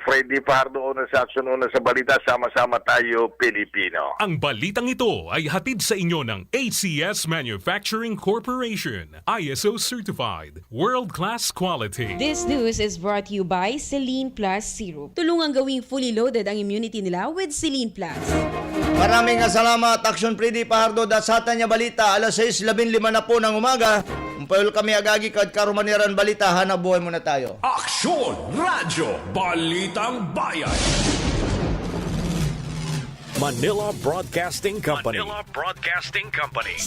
Freddy Pardo, una sa aksyon, una sa balita, sama-sama tayo Pilipino. Ang balitang ito ay hatid sa inyo ng ACS Manufacturing Corporation. ISO certified. World-class quality. This news is brought to you by Celine Plus Syrup. Tulungang gawing fully loaded ang immunity nila with Celine Plus. Maraming salamat, Aksyon Freddy Pardo. Dasatan niya balita, alas 6:15 na po ng umaga. Umpayol kami agagi kad karumaniran balita, hanap buhay muna tayo. Aksyon Radyo Balitang Bayan. Manila Broadcasting Company. Manila Broadcasting Company.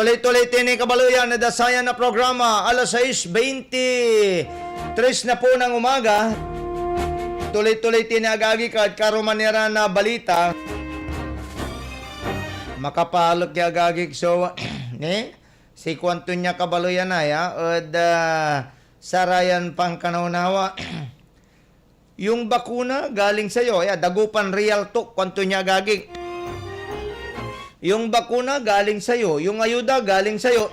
Tuloy-tuloy tini kabaluyan na dasayan na programa. Alas 6:23 na po ng umaga. Tuloy-tuloy tini agagi kad karumanira na balita. Makapalok ya agagi so ne si kwanto niya kabaluyan na ya od sarayan pang kanaunawa. Yung bakuna galing sa'yo, dagupan real talk, kwanto niya agagi. Yung bakuna galing sa'yo, yung ayuda galing sa'yo,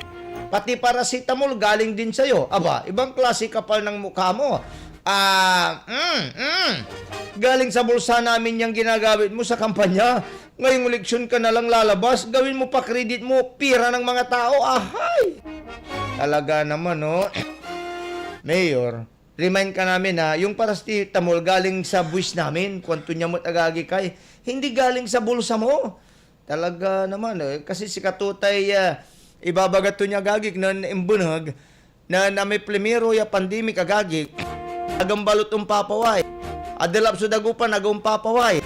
pati paracetamol galing din sa'yo. Aba, ibang klase kapal ng mukha mo. Galing sa bulsa namin yung ginagamit mo sa kampanya. Ngayong eleksyon ka na lang lalabas, gawin mo pa credit mo, pira ng mga tao. Ahay! Talaga naman, no? Mayor, remind ka namin na yung paracetamol galing sa buwis namin, kwanto niya mo tagagi kay, hindi galing sa bulsa mo. Talaga naman, kasi si Katutay, ibabagat to niya agagik na imbunag, na may primero ya pandemic agagik, agambalot ang papaway, adilap so dagupan agong papaway,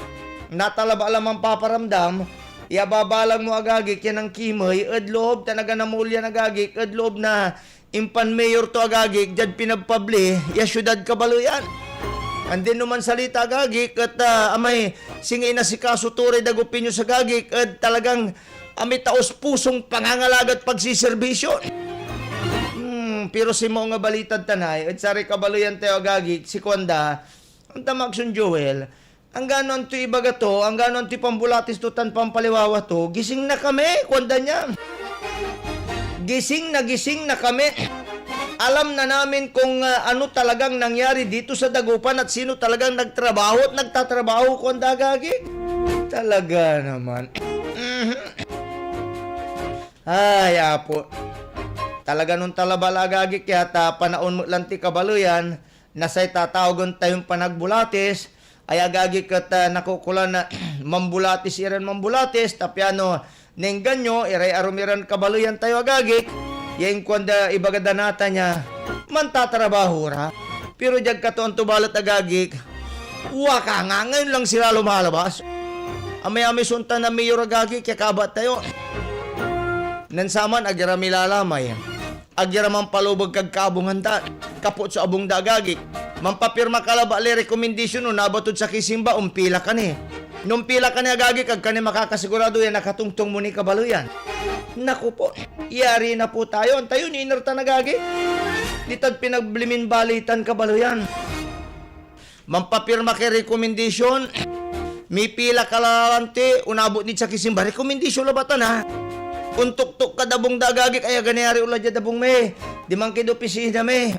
natalaba alam ang paparamdam, iababalang mo agagik yan ang kimoy, adloob, tanaga na mulya agagik, adloob na impan mayor to agagik, dyan pinagpabli, ya syudad kabaluyan. Andin naman salita agagik at amay singay na si Kaso Ture dagupin nyo sa agagik at talagang amay taos pusong pangangalagat pagsiservisyo. Pero si mo nga balitad tanay at sari kabaluyan tayo agagik si Kwanda ang tamakson Joel ang ganon to ibaga to ang ganon ti pambulatis to tan pampaliwawa to gising na kami Kwanda niya gising na kami. Alam na namin kung ano talagang nangyari dito sa Dagupan at sino talagang nagtrabaho at nagtatrabaho kung dagagi. Talaga naman. Ay, apo. Talaga nung talabalagagi kaya panaon mo lang ti kabaluyan nasa'y tatawagon tayong panagbulatis ay agagi kat nakukulan na mambulatis iran mambulatis tapyano neng ganyo iray arumiran kabaluyan tayo agagi. Yang kwanda ibagadanata niya, mantatrabaho ra. Pero jag katon tubalot agagik, waka nga, ngayon lang sila lumalabas. Amay-amay sunta na mayor agagik, kaya kabat tayo. Nansaman, agira milalamay. Agira man palubag kag kabunghanda, kapot sa abong dagagik. Mampapirma kalaba le recommendation no, nabatod sa kisimba, umpila ka ni. Nung pila ka ni agagik, kag ka ni makakasigurado yan, nakatungtong mo ni kabaluyan. Naku po, yari na po tayo. Tayo ni inerta nagagi. Ditag pinaglimin balitan kabaluyan. Mampapirma kay recommendation. May pila kalalante. Unabot ni sa kisimba. Recommendation labatan ha. Untuk-tuk ka dabong dagagi. Kaya ganayari ulat dya dabong may. Di man kido pisina may.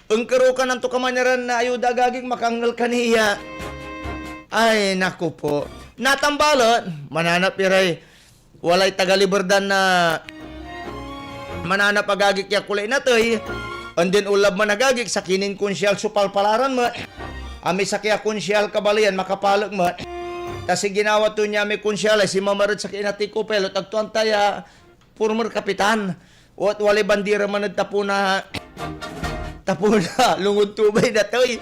Ungkaro ka ng tukamaniran na ayuda agagig makanggal kaniya. Ay, naku po. Natambalot. Mananap iray. Walay tagaliberdan na mananap agagik ya kulay na to'y. And then ulab man agagik sa kinin konsyal supalpalaran mo. Ami sa kaya konsyal kabalayan makapalog mo. Kasi ginawa to niya may konsyal ay si Mamarad sa kinati ko pero tagtuan taya former kapitan. At walay bandira man tapo na lungod tubay na to'y.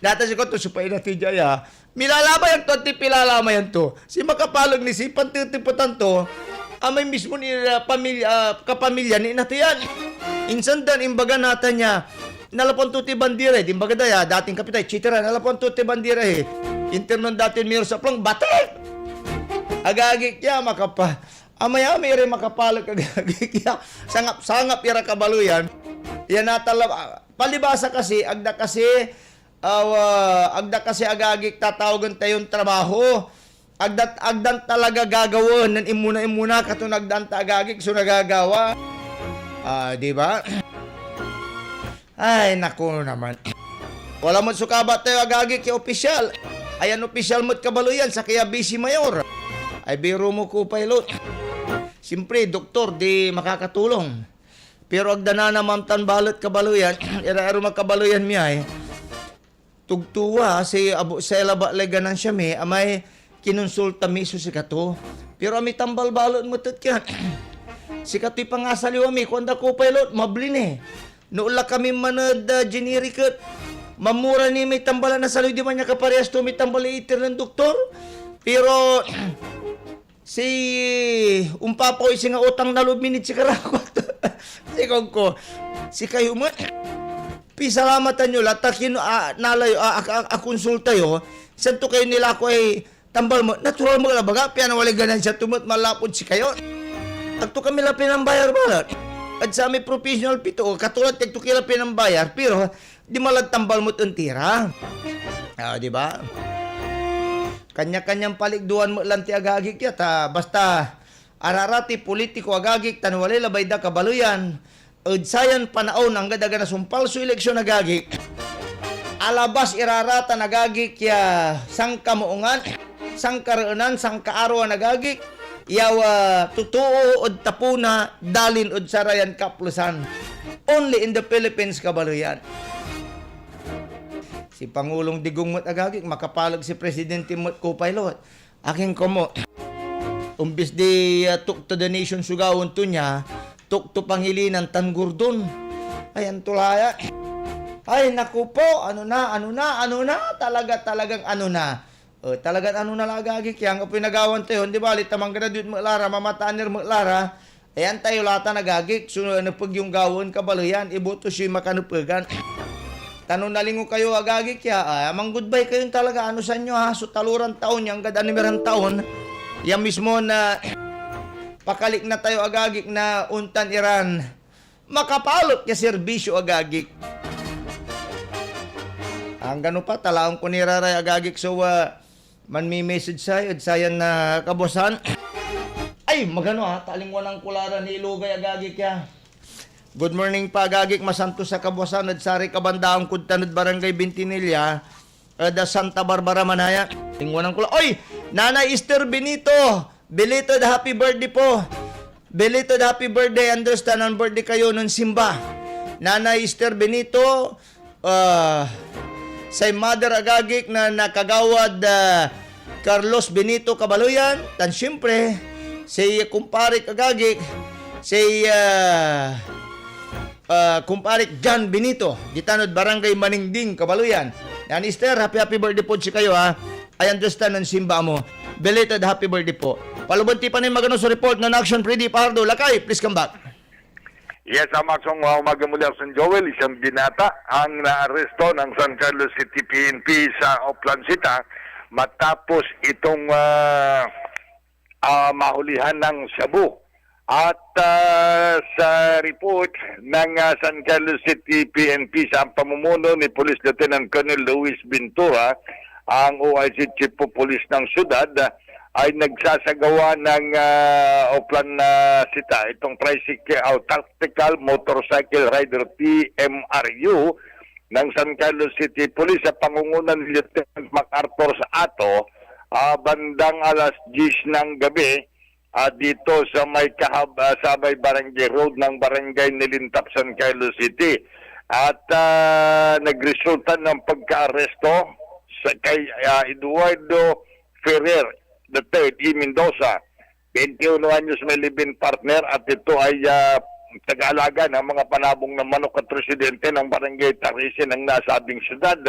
Data si ko to supay na tijaya. Milalama yan to at pilalama yan to. Si makapalog ni si pantitiputan to, amay mismo ni kapamilya ni natiyan. Insan dan imbaga nata niya, nalapon to ti bandira, imbaga daya, dating kapitay, chitera, nalapon to ti bandira internon datin mayor sa plong, batik! Agagik niya, makapa. Amay-amay rin makapalog agagik niya. Sangap-sangap ira kabaluyan. Yan natalab, palibasa kasi, agda kasi agagik tatawagan tayong trabaho. Agdan talaga gagawin nan imuna katong agdan ta agagik so nagagawa. Di ba? Ay naku naman. Wala mo sukabat tayo agagik kay opisyal. Ayan opisyal mo't kabaluyan sa kaya busy mayor. Ay biro mo ko pilot. Siyempre doktor di makakatulong. Pero agdana na mamtan balot kabaluyan, ira-iro magkabaluyan miya tugtuwa si abo sa elaba leganan siya may amay kinonsulta miso si kato. Pero ami tambal balot mo tutyan. Si kato'y pangasaliw ami kuanda ko pilot mablin Noula kami manad generic mamura ni may tambalan na saliw di man niya kaparehas to may tambal itir ng doktor. Pero si umpapoy si nga utang na minit si karakot. Si ko, si kayo mo, pisalamatan nyo lahat, nalayo, konsulta yo, santo kayo nila ko ay tambal mo, natural mo na baga, piya na wala ganan siya, tumot malapod si kayo. At to kami lang pinambayar balat. At sa aming professional pito, katulad ito kila pinambayar, pero di malad tambal mo itong tira. Di ba? Kanya-kanyang paligduan mo lang ti agagik yata, basta ararati politiko agagik, tanwalay labay da kabaluyan, sayan panaon ang gadaga na sumpalso eleksyon nagagik. Alabas irarata nagagik ya sang kamuungan, sang kareunan, sang kaarawan nagagik. Yawa tutuo od tapuna dalin od sarayan kaplusan. Only in the Philippines kabaluyan. Si Pangulong Digong Mot agagik makapalag si Presidente Mot Copilot. Aking komo. Umbis di tuk to the nation sugawon to niya, tuk to pangilinan tan gurdon. Ayan tulaya. Ay naku po, ano na, talagang ano na. Talagang ano na lagagi kaya nga pinagawan tayo, di ba, litamang graduate mo lara, mamatanir mo lara, ayan tayo lata nagagik, so napag yung gawon kabaluyan, ibuto siya makanupagan. Tanong na lingo kayo agagik kaya, amang goodbye kayo talaga, ano sa inyo ha, so taluran taon, yung gadanimerang taon, yan mismo na pakalik na tayo agagik na untan iran, makapalot ka serbisyo agagik. Ang gano pa, talaong ko niraray agagik so man may message sa'yo, at sayan na kabosan. Ay, magano ha, talingwan ang kulara ni Ilugay agagik ya. Good morning pa agagik, masanto sa kabosan, at sari kabandaang kudtanod barangay Bintinilla, da Santa Barbara Manaya. Talingwan ang kulara. Oy, Nanay Esther Benito, belated happy birthday po. Belated happy birthday, understand ang birthday kayo nun Simba. Nanay Esther Benito, say mother agagik na nakagawad Carlos Benito Cabaluyan, tan siyempre si kumparik agagik si kumparik John Benito gitanod barangay Maningding Cabaluyan. Yan Esther, happy birthday po si kayo ha. I understand ang simba mo. Belated happy birthday po. Palubunti pa na yung magano sa report ng Action Freddy Pardo. Lakay, please come back. Yes, Amaksong umaga muli ako sa Joel, isang binata ang naaresto ng San Carlos City PNP sa Oplan City matapos itong mahulihan ng shabu. At sa report ng San Carlos City PNP sa pamumuno ni Police Lieutenant Colonel Luis Bintura, ang OIC Chief of Police ng syudad, ay nagsasagawa ng Oplan City, itong Tactical Motorcycle Rider TMRU ng San Carlos City Police sa pangungunan ni Lieutenant MacArthur sa ato, bandang alas 10 ng gabi dito sa may Sabay Barangay Road ng Barangay Nilintap, San Carlos City. At nagresulta ng pagka-aresto sa kay Eduardo Ferrer the third, E. Mendoza, 21 anyos may live-in partner, at ito ay taga-alaga ng mga panabong ng manok at residente ng Barangay Tarisi ng nasabing syudad.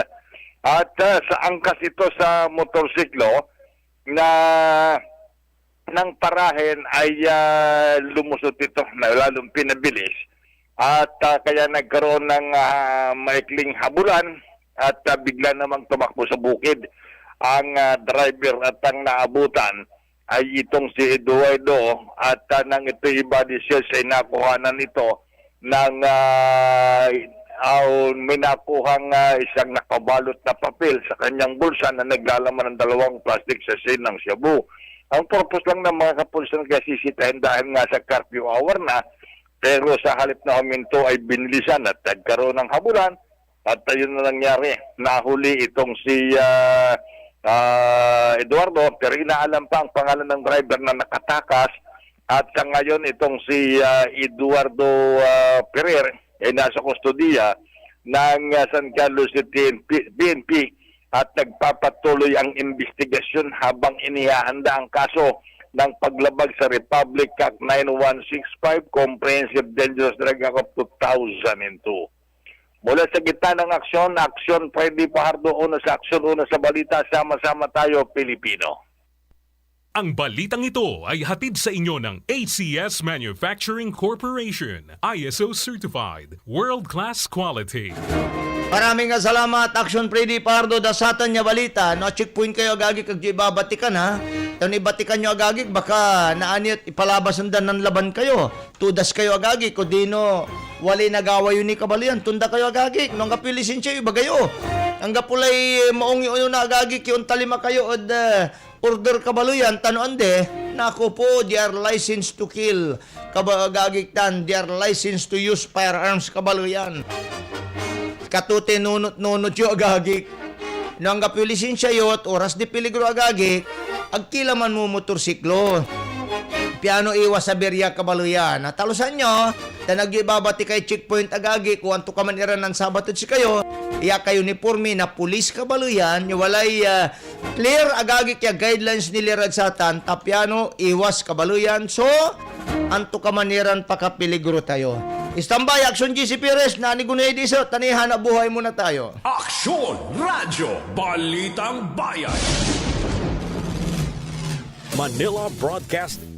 At sa angkas ito sa motorsiklo na ng parahen ay lumusot ito na lalong pinabilis. At kaya nagkaroon ng maikling habulan at bigla namang tumakbo sa bukid. Ang driver at ang naabutan ay itong si Eduardo, at nang ito i-body search ay nakuhanan ito ng may nakuhang isang nakabalot na papel sa kanyang bulsa na naglalaman ng 2 plastic sachet ng shabu. Ang purpose lang ng mga kapulisan kasisitahin dahil nga sa curfew hour na, pero sa halip na huminto ay binilisan at nagkaroon ng habulan, at ayun na nangyari. Nahuli itong si Eduardo, pero inaalam pa ang pangalan ng driver na nakatakas, at sa ngayon itong si Eduardo Ferrer ay nasa kustodiya ng San Carlos City PNP at nagpapatuloy ang investigasyon habang inihahanda ang kaso ng paglabag sa Republic Act 9165 Comprehensive Dangerous Drug Act of 2002. Mula sa gitna ng aksyon, Freddy Pajardo, una sa aksyon, una sa balita, sama-sama tayo, Pilipino. Ang balitang ito ay hatid sa inyo ng ACS Manufacturing Corporation, ISO Certified, World-Class Quality. Maraming salamat, Action Freddy Pardo, dasatan niya balita. No, checkpoint kayo agagi kag ibabatikan ha. Tani batikan nyo agagi, baka naanit ipalabas ng laban kayo. Tudas kayo agagi, ko dino wali nagawa yun ni kabalian. Tunda kayo agagi, nung kapilisin siya, iba kayo. Ang gapulay maong yun na agagi, kiyon talima kayo od order kabaluyan, tanuan de, nako po, they are licensed to kill. Kabagagik tan, they are licensed to use firearms kabaluyan. Katute nunot yung agagik. Nang kapulisin siya yot, oras di peligro agagik, agkilaman mo motorsiklo. Piano iwas sa berya kabaluyan. Natalusan nyo, na nagyababati kay checkpoint agagik, kung anto ka man iran ng sabatot si kayo, iya kayo uniforme na pulis kabaluyan, yung walay clear agagik ya guidelines ni Lirad Satan, tapiano iwas kabaluyan. So, anto ka maniran pakapiligro tayo. Standby, Action GC Perez, nanigunay diso, tanihan na buhay muna tayo. Aksyon Radyo Balitang Bayan Manila Broadcast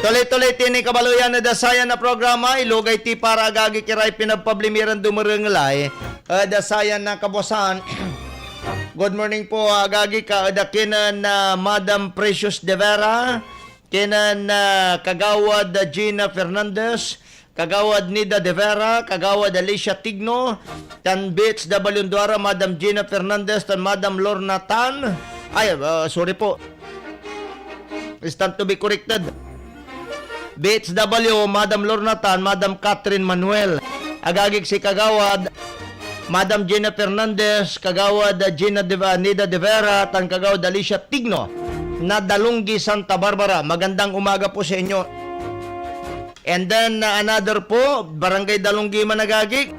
Tuloy-tuloy tini kabaluyan na dasayan na programa ilugay ti para agagi kiray pinagpablimiran dumarenglay dasayan na kabosan. Good morning po agagi ka kinan na Madam Precious De Vera, kinan na kagawad Gina Fernandez, kagawad Nida De Vera, kagawad Alicia Tigno, tan Beats da Balunduara, Madam Gina Fernandez, tan Madam Lorna Tan. Ay, sorry po. Stand to be corrected. BHW, Madam Lorna Tan, Madam Catherine Manuel. Agagig si kagawad Madam Gina Fernandez, kagawad Nida De Vera, tan kagawad Alicia Tigno na Dalunggi, Santa Barbara. Magandang umaga po sa inyo. And then another po, Barangay Dalunggi Managagig.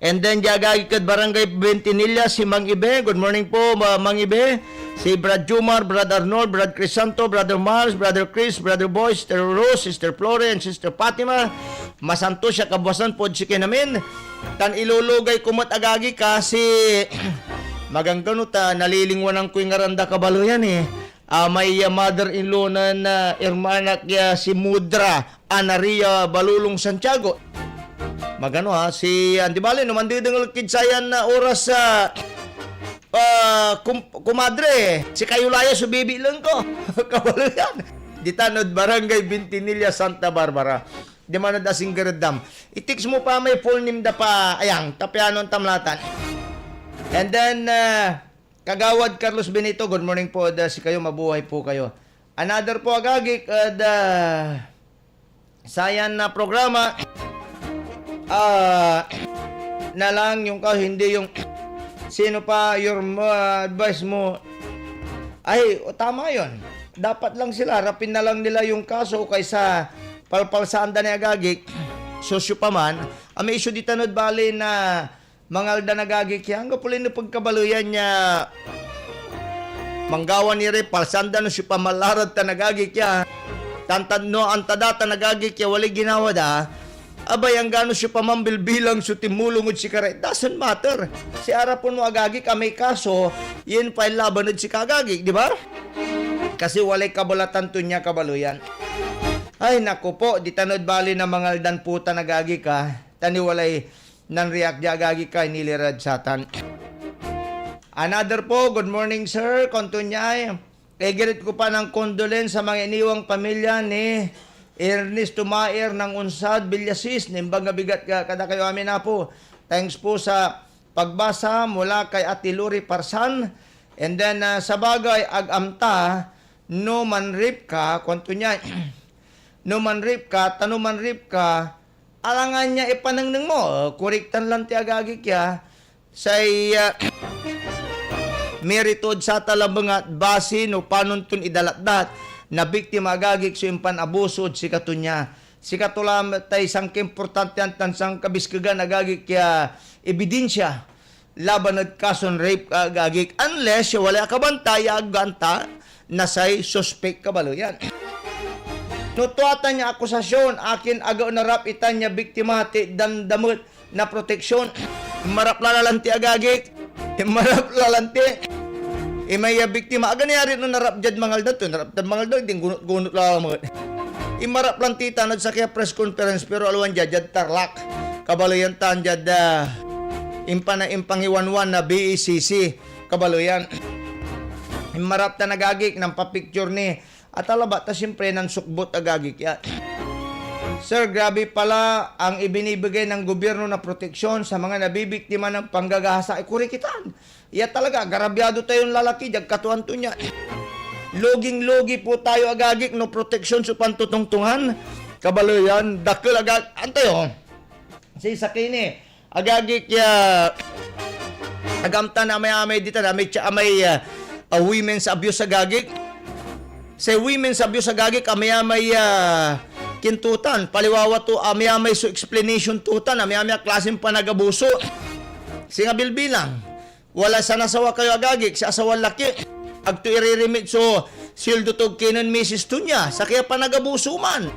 And then Jagagig kat Barangay Bentinilla si Mang Ibe. Good morning po Mang Ibe. Si Brad Jumar, Brad Arnold, Brad Crisanto, Brother Mars, Brother Chris, Brother Boy, Sister Rose, Sister Flore, and Sister Fatima. Masanto siya kabuasan po si kinamin. Tan ilulugay kumot agagi kasi maganggano ta nalilingwanan ko yung ngaranda kabalo yan eh. May mother-in-law na hermana kaya si Mudra Anaria Balulong Santiago. Magano si Andy Bale naman din ng kidsayan na oras sa kumadre, si Kayulaya subibi lang ko. Kabalo yan. Di tanod Barangay Bentinilla, Santa Barbara. Di man na dasing garadam. Itix mo pa may full name da pa, ayang, tapianon tamlatan. And then, kagawad Carlos Benito, good morning po, si kayo, mabuhay po kayo. Another po agagik, sayan na programa, na lang yung hindi yung sino pa your advice mo ay tama yon, dapat lang sila rapin na lang nila yung kaso kaysa palpalsaan da ni agagik sosyo pa man may issue di tanod bali na mangalda nagagik yan kapulin na pagkabaluyan niya manggawan ni re palsanda no si pamalarad ta nagagik ya tantad no antada ta nagagik ya wali ginawa da. Abay, ang gano'n siya pamambilbilang siya timulungod si Karay. Doesn't matter. Si Arapon mo agagi may kaso, yun pa yung labanod si Kagagi, di ba? Kasi walay kabalatan to niya kabaluyan. Ay, naku po, di tanod bali na mangaldan puta nagagi ka, tani walay nang react di agagi ka, nilirad satan. Another po, good morning sir, kontunyay. Egirit ko pa ng condolence sa mga iniwang pamilya ni Ernesto Maier ng Unsad, Villasis, nimbang bigat ka kada kayo amin na po. Thanks po sa pagbasa mula kay Ate Luri Parsan. And then sa bagay agamta no manrip ka, kwanto niya no manrip ka, tano manrip ka, alangan niya ipanangnang mo. Kuriktan lang ti agagi kya say meritod sa talambangat base no panuntun idalatdat na biktima agagik so impan abuso si katunya. Si katulam tay isang importante ang tansang kabiskagan agagik kaya ebidensya laban at kason rape agagik unless siya wala kabantay aganta na say suspect kabalo yan. Nutuatan niya akusasyon akin agaw na rap itan niya biktima ti damdamot na proteksyon. Marap lalanti agagik. Marap lalanti. May biktima aga niyari no narap jad mangal dato narap jad mangal dato din gunot lang mga imarap lang tita nad sa kaya press conference pero alwan jad tarlak kabaloyan tan jad impana impanghiwanwan na BECC kabaloyan imarap ta nagagik ng papicture ni at alaba ta siyempre ng sukbot agagik ya. Sir, grabe pala ang ibinibigay ng gobyerno na proteksyon sa mga nabibiktima ng panggagahasa. Ay, kurikitan. Iya talaga, garabyado tayong lalaki, jag katuan to niya. Loging-logi po tayo agagik no proteksyon sa pantutungtungan. Kabalo yan, dakil agag... Antayo, si Sakini, agagik ya... Agamta na may dito na may women's abuse agagik. Sa women's abuse agagik, may kintutan, paliwawa to, may so explanation tutan, may klaseng panagabuso. Singa bilbilang, wala sa nasawa kayo agagik, sa asawa laki, agto iririmit so, sildo tog kinan misis to niya, sa kaya panagabuso man.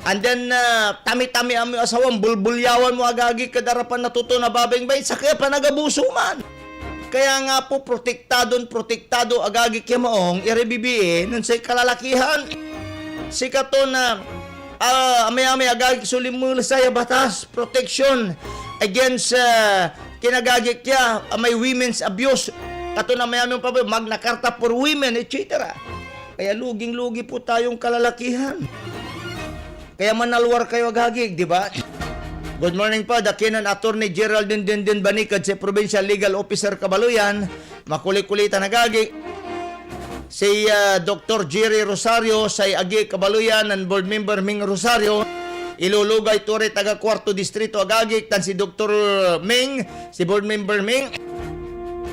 And then, tami-tami ang asawang, bulbulyawan mo agagik, kadarapan natuto na babeng bay, sa kaya panagabuso man. Kaya nga po, protektado agagik kaya maong, iribibiin, nun sa'y kalalakihan. Sikato na amay-amay agagik sulimul saya batas protection against kinagagik kya may women's abuse. Kato na may-amay pa Magna Carta for Women, etc. Kaya luging-lugi po tayong kalalakihan. Kaya manalwar kayo agagik, di ba? Good morning po, Dakinan Attorney Geraldine Dindin Banikad, si Provincial Legal Officer Kabaluyan, makulit-kulitan agagik. Si Dr. Jerry Rosario, sa Agi Kabaluyan, and Board Member Ming Rosario, ilulugay turi taga Kwarto Distrito agagik, tan si Dr. Ming, si Board Member Ming,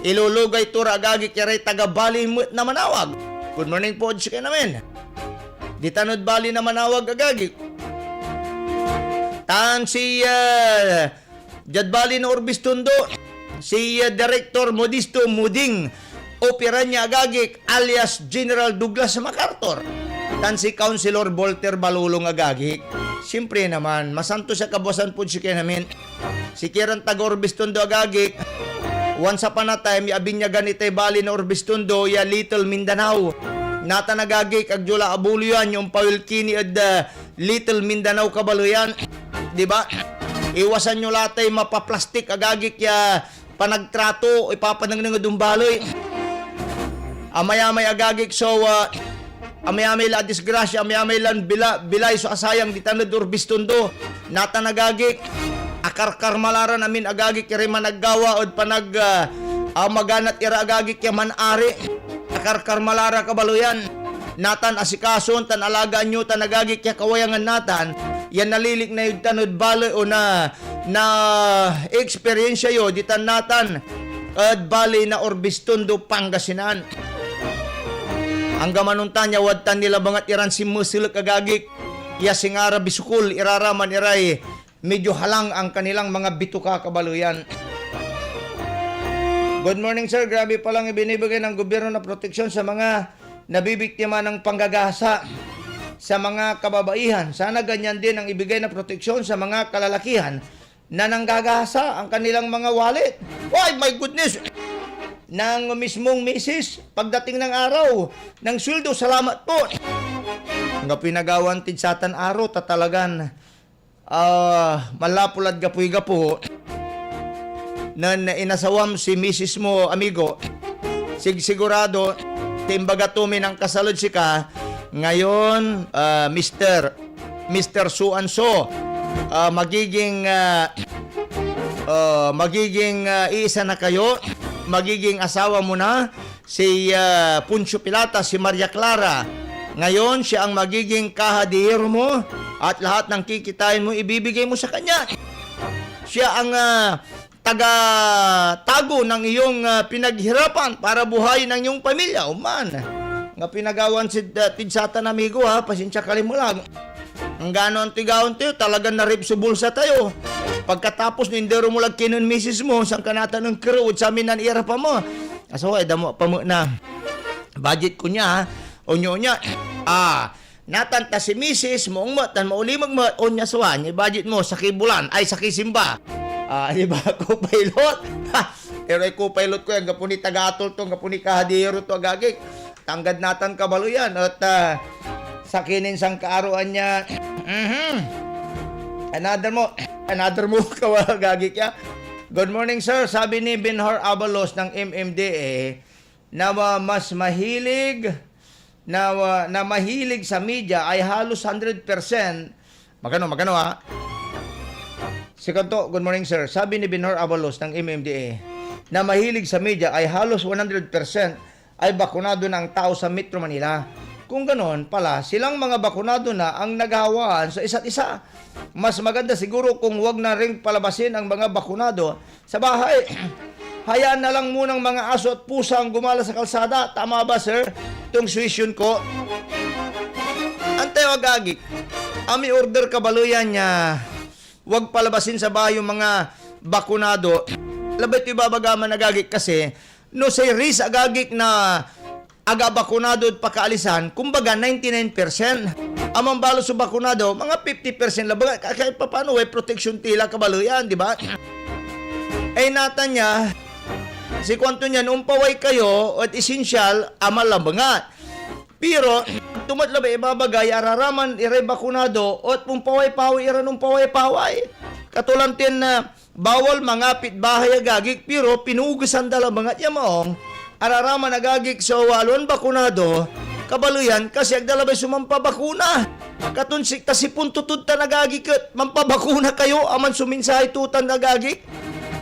ilulugay turi agagik, kaya taga Bali na Manawag. Good morning po, sige namin. Di tanod Bali na Manawag agagik. Tan si Jadbali na Orbistundo, si Director Modisto Muding Opera niya agagik alias General Douglas MacArthur. Tan si Councilor Volter Balulong agagik. Siyempre naman, masanto sa kabuasan po si namin. Si Kiran taga Orbistundo agagik. Once upon a time, abin niya ganitay Bali na Orbistundo, ya Little Mindanao. Nata nagagik ag Jula Abuluyan, yung Pawilkini at Little Mindanao Kabaluyan. Diba? Iwasan nyo latay mapaplastik agagik ya panagtrato, ipapanang dumbaloy. Amay-amay agagik so amay-amay la disgrasya, amay-amay lan bilay so asayang di tanod Orbistundo. Nata nagagik akarkar malaran amin agagik kaya managgawa od panag maganat ira agagik ya manari akarkar malara Kabaluyan. Natan asikason tan alagaan nyo tan agagik ya kawayangan natan yan nalilik na yung tanod baloy o na experience yo ditan natan at Bali na Orbistundo Pangasinan. Ang gamanuntan niya wadtan nila bangat iran si Musil kagagik ya singara bisukul iraraman iray medyo halang ang kanilang mga bituka Kabaluyan. Good morning sir, grabe palang ibinibigay ng gobyerno na proteksyon sa mga nabibiktima ng panggagasa sa mga kababaihan. Sana ganyan din ang ibigay na proteksyon sa mga kalalakihan na nanggagasa ang kanilang mga wallet. Why, my goodness! Nang mismong misis, pagdating ng araw, ng sweldo, salamat po. Nga pinagawan tid sa tan araw, tatalagan malapulad gapoy-gapo na inasawam si misis mo, amigo. Sigurado, timbaga tumin ang kasalod si ka, ngayon, Mr. So-and-so, magiging isa na kayo, magiging asawa mo na si Puncio Pilata, si Maria Clara. Ngayon, siya ang magiging kahadihero mo at lahat ng kikitain mo ibibigay mo sa kanya. Siya ang taga-tago ng iyong pinaghirapan para buhayin ang iyong pamilya. O man, nga pinagawan si tidsatan amigo ha, pasensya kalim mo lang. Ang gano'n tigawan tayo, talagang narip sa bulsa tayo. Pagkatapos nindero mo lang kinon misis mo, sang kanata ng crew, sa amin nan ira pa mo. Aso, damo pa mo na. Budget ko niya, onyo niya. Natanta si misis, moong mo, tan maulimag mo, onya suwan, budget mo sa kibulan, ay sa kisimba. Di ba, co-pilot? Pero ay co-pilot ko yan, gapuni tagatol to, gapuni kahadiro to, agagik. Tanggad natan Kabaluyan, at sakinin sang kaaruan niya. Another mo kawagagik ya. Good morning sir, sabi ni Benhar Abalos ng MMDA na mas mahilig na mahilig sa media ay halos 100%. Magano ha? Sikanto, good morning sir. Sabi ni Benhar Abalos ng MMDA na mahilig sa media ay halos 100% ay bakunado na ang tao sa Metro Manila. Kung ganon pala, silang mga bakunado na ang naghahawaan sa isa't isa. Mas maganda siguro kung wag na ring palabasin ang mga bakunado sa bahay. Hayaan na lang munang mga aso at pusa ang gumala sa kalsada. Tama ba sir? Itong suwisyon ko. Antay wagagik. Ami order Kabaluyan niya. Wag palabasin sa bahay yung mga bakunado. Labay ito ibabagaman agagik kasi no say risk agagik na aga bakunado at pakaalisan, kumbaga 99%. Amang balo sa bakunado, mga 50% lang. Kahit pa paano, protection tila Kabaluyan, di ba? Ay natan niya, si kwanto niyan, umpaway kayo at essential, amal lang bangat. Pero, tumat labi ibabagay araraman iray bakunado at pung paway-paway ira nung paway-paway. Katulantin na bawal mangapit bahay agagik pero pinugusan dala mga yamaong araraman agagik sa walon bakunado kabaluyan kasi agdalabay sumampabakuna. Katunsik tasipun tutud ta nagagik at mampabakuna kayo aman suminsahay tutan nagagik.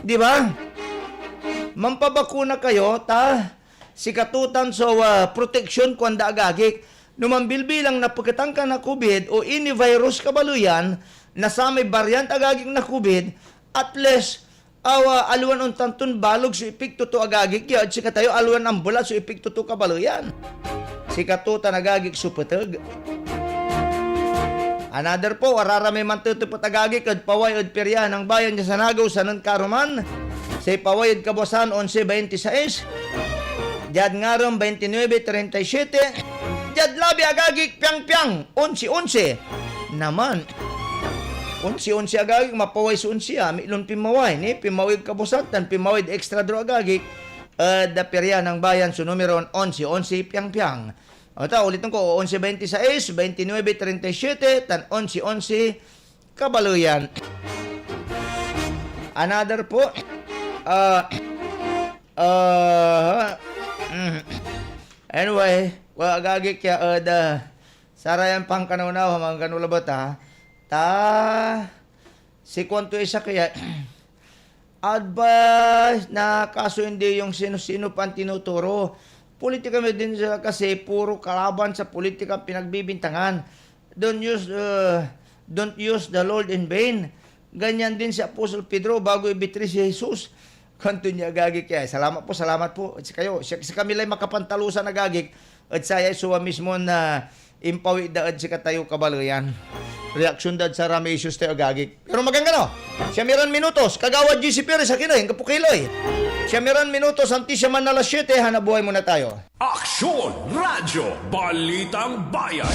Di ba? Mampabakuna kayo ta sikatutan sa proteksyon kuanda agagik. Numambilbilang na pagkatangka na COVID o ini virus kabaluyan na sa may variant agagik na COVID at least aluan on tantun balog so ipikto to agagik ya at sikatayo aluan ang bula so ipikto to kabaluyan. Sikatutan agagik supeteg. Another po, ararami man tutupot agagik at paway od perya ng bayan niya sa nagaw sa Karuman. Say paway od kabuasan 11.26. Diad ngarom 29.37. Diad labi agagik piang-piang 11.11. Naman. 11.11 agagik mapaway sa 11 milon pimaway ni pimawid kabuasan tan pimawid extra draw agagik. Da perya ng bayan so numero 11.11 piang-piang. O ta, ulitin ko, 11.26, 29.37, tan 11.11, kabaluyan. Another po, anyway, agagik ya, sarayan pang kanunaw, mga kanulabot ha, si Kwanto isa kaya, advice na kaso hindi yung sino-sino pang tinuturo. Politika mo din siya kasi puro kalaban sa politika pinagbibintangan. Don't use the Lord in vain. Ganyan din si Apostol Pedro bago ibitri si Jesus. Kanto niya agagik kaya. Salamat po. At kayo, sa kami lang makapantalusan agagik. At saya suwa mismo na impawi daad si katayo kabalayan. Reaksyon dad sa rami issues tayo agagik. Pero maganda no? Siya miran minutos. Kagawad GC Perez sa kinoy. Kapukiloy. Siya miran minutos. Anti siya man na alas 7. Hanabuhay muna tayo. Aksyon Radyo Balitang Bayan.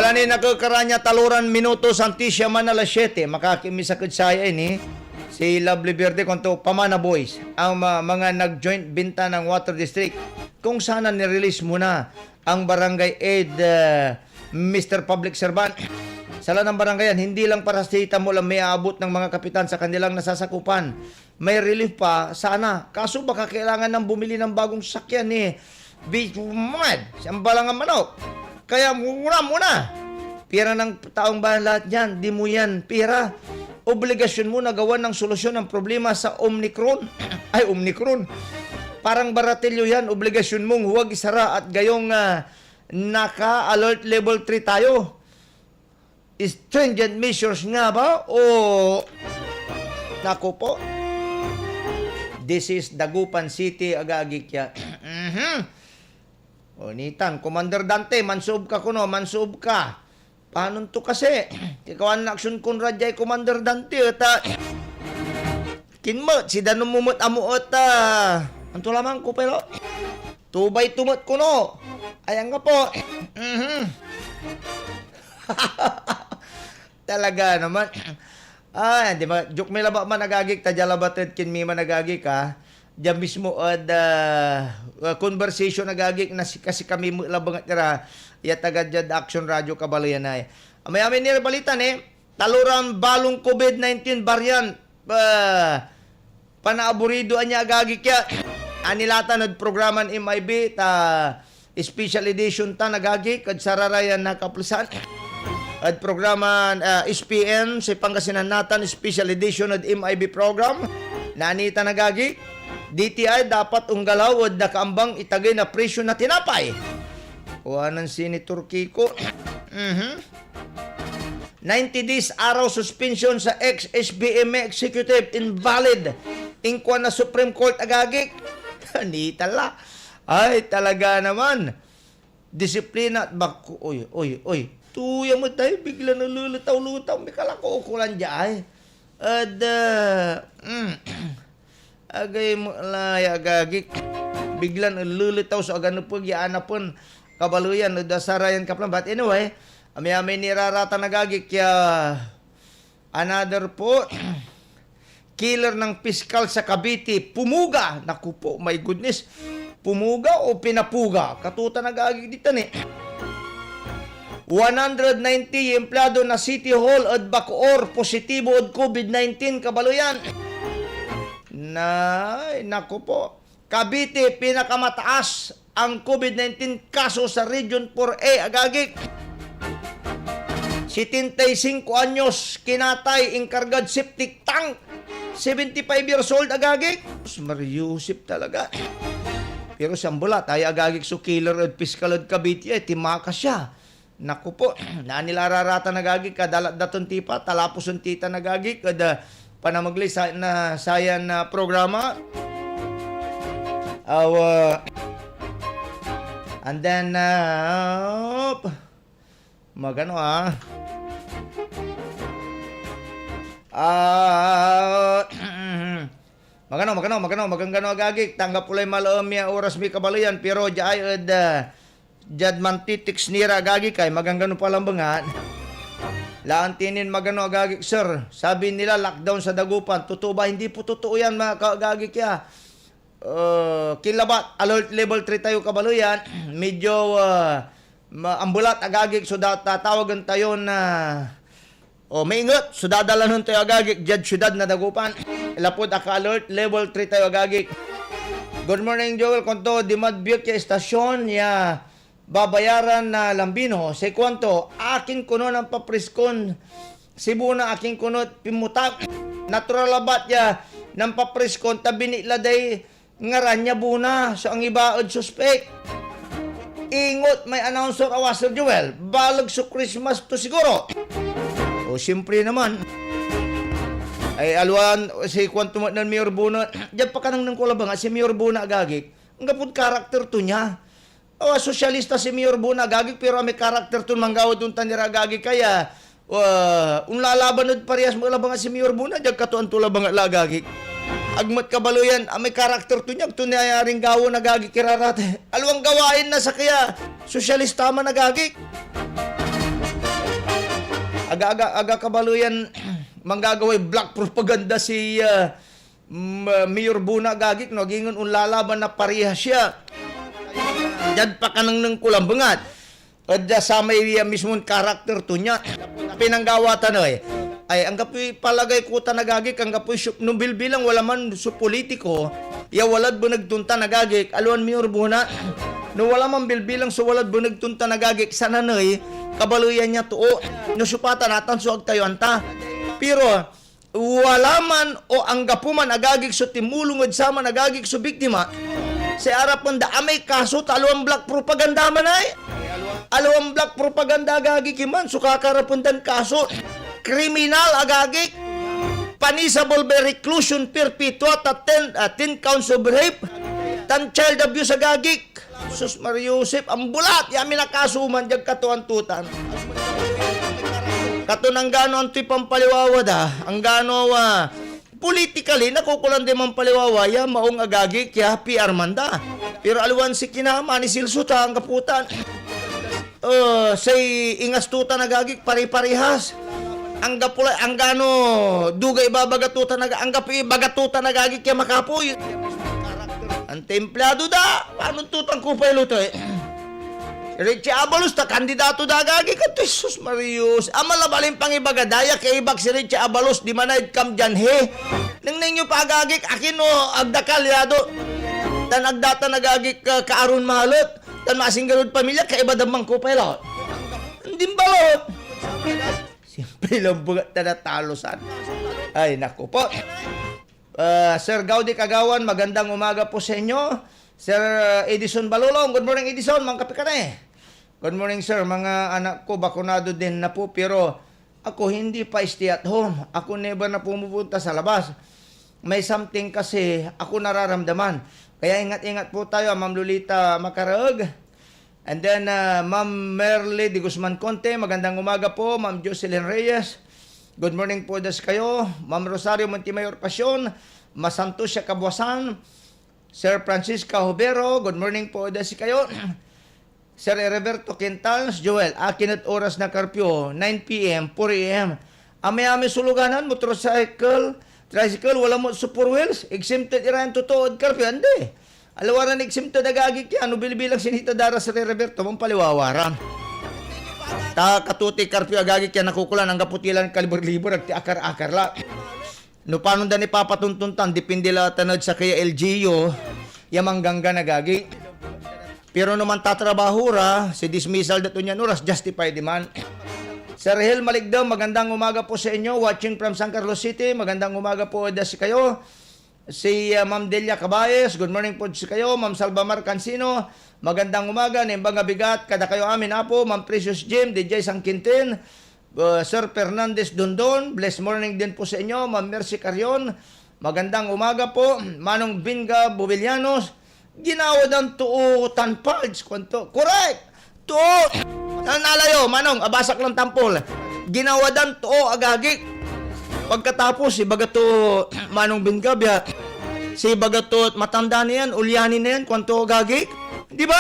Wala ni nakakaranya taluran minuto Santisya man alas 7. Makakimisakad saya ini. Si Lovely Verde konto Pamana Boys. Ang mga nag-joint binta ng Water District. Kung sana nirelease muna ang barangay aid Mr. Public Servant. Sala ng barangayan, hindi lang para sa mo lang may aabot ng mga kapitan sa kanilang nasasakupan. May relief pa, sana. Kaso baka kailangan ng bumili ng bagong sakyan ni Mad. Siyang balang ang manok. Kaya muna. Pira ng taong bayan lahat yan. Di mo yan pira. Obligasyon mo na gawan ng solusyon ng problema sa Omicron. Ay, Omicron. Parang baratilyo yan. Obligasyon mong huwag isara at gayong naka-alert level 3 tayo. Stringent measures nga ba? O nako po. This is Dagupan City, Agagik ya. O nitan, Commander Dante, mansub ka kuno, mansub ka. Paano to kasi? Ikaw ang action kun radya Commander Dante at kinmot, si Danong mumot amuot anto lamang ko pero tubay tumot kuno. Ayan nga po. Talaga naman. Di ba? Joke may laba man nagagik, tadya labatet kin mi man nagagik ha. Diyan mismo conversation nagagik na kasi kami labang tira yatagad jad Action Radio Kabalayan ay. Amay-amay ni balitan taluran balong COVID-19 variant panaaburido anya agagik ya. Anilatan od programan MIB special edition ta nagagik kad sararayan nakaplusan. At programa SPN sa Pangasinan Natan Special Edition at MIB program. Nanita nagagi. DTI dapat unggalaw at nakaambang itagay na presyo na tinapay. Kuhanan Senator Kiko. 90 days araw suspension sa ex-SBM executive invalid. Ingkwa na Supreme Court agagi. Kanita la. Ay talaga naman. Disiplina at bako. Oy. Tuya mo tayo, bigla na lulutaw-lutaw. May kalako-ukulan dyan. At, agay mo, agagik. Bigla na lulutaw sa agano po, yaan na po, kabaluyan, dasarayan ka plan. But anyway, may nirarata nagagik, kaya, another po, killer ng piskal sa Cavite, pumuga. Naku po, my goodness. Pumuga o pinapuga? Katuta nagagik dito ni. 190 empleyado na City Hall at Bacoor positibo od COVID-19 kabaluyan. Naku po. Cavite pinakamataas ang COVID-19 kaso sa Region 4A agagik. 75 anyos kinatay inkargad septic tank. 75 years old agagik. Mariusip talaga. Pero siyang bulat ay agagik so killer at piskal od Cavite timaka siya. Naku po, nanilararata nagagi kadalat daton tipa, talapos ang tita nagagi kada panamagli na sayan na programa. And then magano magano agagi tanggap ulay malaom ya oras mi kabaluyan pero jay Jadman titiks nira agagi kay maganggano palambangan. Laantinin magano agagi sir. Sabi nila lockdown sa Dagupan. Totoo ba? Hindi po totoo yan mga kaagagi kaya. Kilabat alert level 3 tayo kabaluyan. Medyo ambulat agagi so tatawagan tayo na maingat. So dadalanon tayo agagi jad syudad na Dagupan. Ilapod aka alert level 3 tayo agagi. Good morning Joel. Konto di madbiyot ya estasyon ya babayaran na Lambino. Say kwanto, akin kuno ng papriskon. Cebu na akin kuno pimutak. Natural abat ya ng papriskon tabi ni laday ngaranya buna. So ang iba od suspect. Ingot may announcer Sir Joel. Balag so Christmas to siguro. O siyempre naman. Ay alwan si kwanto mo ng Mayor Buna. Diyan pa ka nang kulabang si Mayor Buna agagik. Ang kapod karakter to niya. Sosyalista si Mayor Buna gagig pero may karakter tun manggawad yung tanira gagig kaya unlalaban od parehas mo labang si Mayor Buna jag katuan to labang lagagig agmat kabaluyan may karakter tun niya tunayaring gawo na gagig kirarate alwang gawain na sa kaya sosyalista man nagagig aga kabaluyan manggagaway black propaganda si Mayor Buna gagik no gingon unlalaban na pareha siya. Diyan pa kanang nang kulambangat. Adya sa may mismong karakter to niya. Pinanggawatan ay ang kapoy palagay ko ta nagagik ang kapoy nung bilbilang wala man su politiko ya walad bo nagtunta nagagik aluan Mayor Buna no wala man bilbilang so walad bo nagtunta nagagik sana noy kabaluyan niya tuo no supatan natan so agtayo anta pero wala man o ang gapuman nagagik so timulungod sama nagagik so biktima sa arap man da amay kaso taluang black propaganda man ay aluang black propaganda agagik man so kakarapundan kaso kriminal agagik, punishable by reclusion perpetua, 10 counts of rape, 10 child abuse agagik. Sus Mariusip, ang bulat, yamin nakasuman, jag katuan-tutan. Katunang gano ang tuy pampaliwawa da, ang gano, politically, nakukulan din pampaliwawa, ya maong agagik, ya PR manda. Pero aluan si kinama, ni Silsuta, ang kaputan. Say, ingas tutan agagik, pari-parihas. Ang gapula ang gano dugay babagatuta ang gapi bagatuta nagagi kay makapoy ang templado da paano tutang ko pa ilo to Richie Abalos ta kandidato da gagi ka Jesus Marius amala balin pang ibagadaya kay ibak si Richie Abalos di manay kam jan he nang ninyo pagagik akin no agdakal yado tan agdata nagagik kaaron mahalot tan masing garud pamilya kay ibadamang ko pa ilo hindi balot Siyempre lang bugat na natalosan. Ay, naku po. Sir Gaudi Kagawan, magandang umaga po sa inyo. Sir Edison Balulong, good morning Edison, mga kape ka na eh. Good morning sir, mga anak ko bakunado din na po pero ako hindi pa stay at home. Ako never na pumupunta sa labas. May something kasi ako nararamdaman. Kaya ingat-ingat po tayo, Ma'am Lolita Makaraog. And then, Ma'am Merle de Guzman Conte, magandang umaga po. Ma'am Jocelyn Reyes, good morning po das kayo. Ma'am Rosario Montemayor Pasyon, Masanto siya Kabuasan. Sir Francisca Hubero, good morning po das kayo. Sir Roberto Quintals, Joel, akin at oras na karpyo, 9 p.m., 4 a.m. Amay-amay suluganan, motorcycle, tricycle, wala mo sa 4 wheels, exempted irayan totoo at karpyo, hindi. Alawaran exempted agagik yan, nubilibilang sinita dara sa Roberto, mong paliwawaran. Ta katuti karpyo agagik yan, nakukulan ang kaputilan kalibur-libur, at akar-akar la. No paano da ni papatuntuntan, dipindi la tanod sa kaya LGU, yamang gangga nagagik. Pero naman tatrabaho ra, si dismissal dato niyan oras, justified man. Sir Hel Maligdaw, magandang umaga po sa inyo, watching from San Carlos City, magandang umaga po si kayo. Si Ma'am Delia Cabayes, good morning po si kayo. Ma'am Salvamar Cancino, magandang umaga. Nimbang bigat, kada kayo amin apo. Ma'am Precious Jim, DJ Sangkintin, Sir Fernandez Dondon, blessed morning din po sa inyo. Ma'am Mercy Carion, magandang umaga po. Manong Binga Bubilianos, ginawa ng tuo tanpalds. Correct! Tuo! Nalayo, Manong, abasak lang tampol. Ginawa ng tuo agagik. Pagkatapos, si Bagato Manong Bingabya, si Bagato matanda na yan, ulyanin na yan, kwanto gagik. Di ba?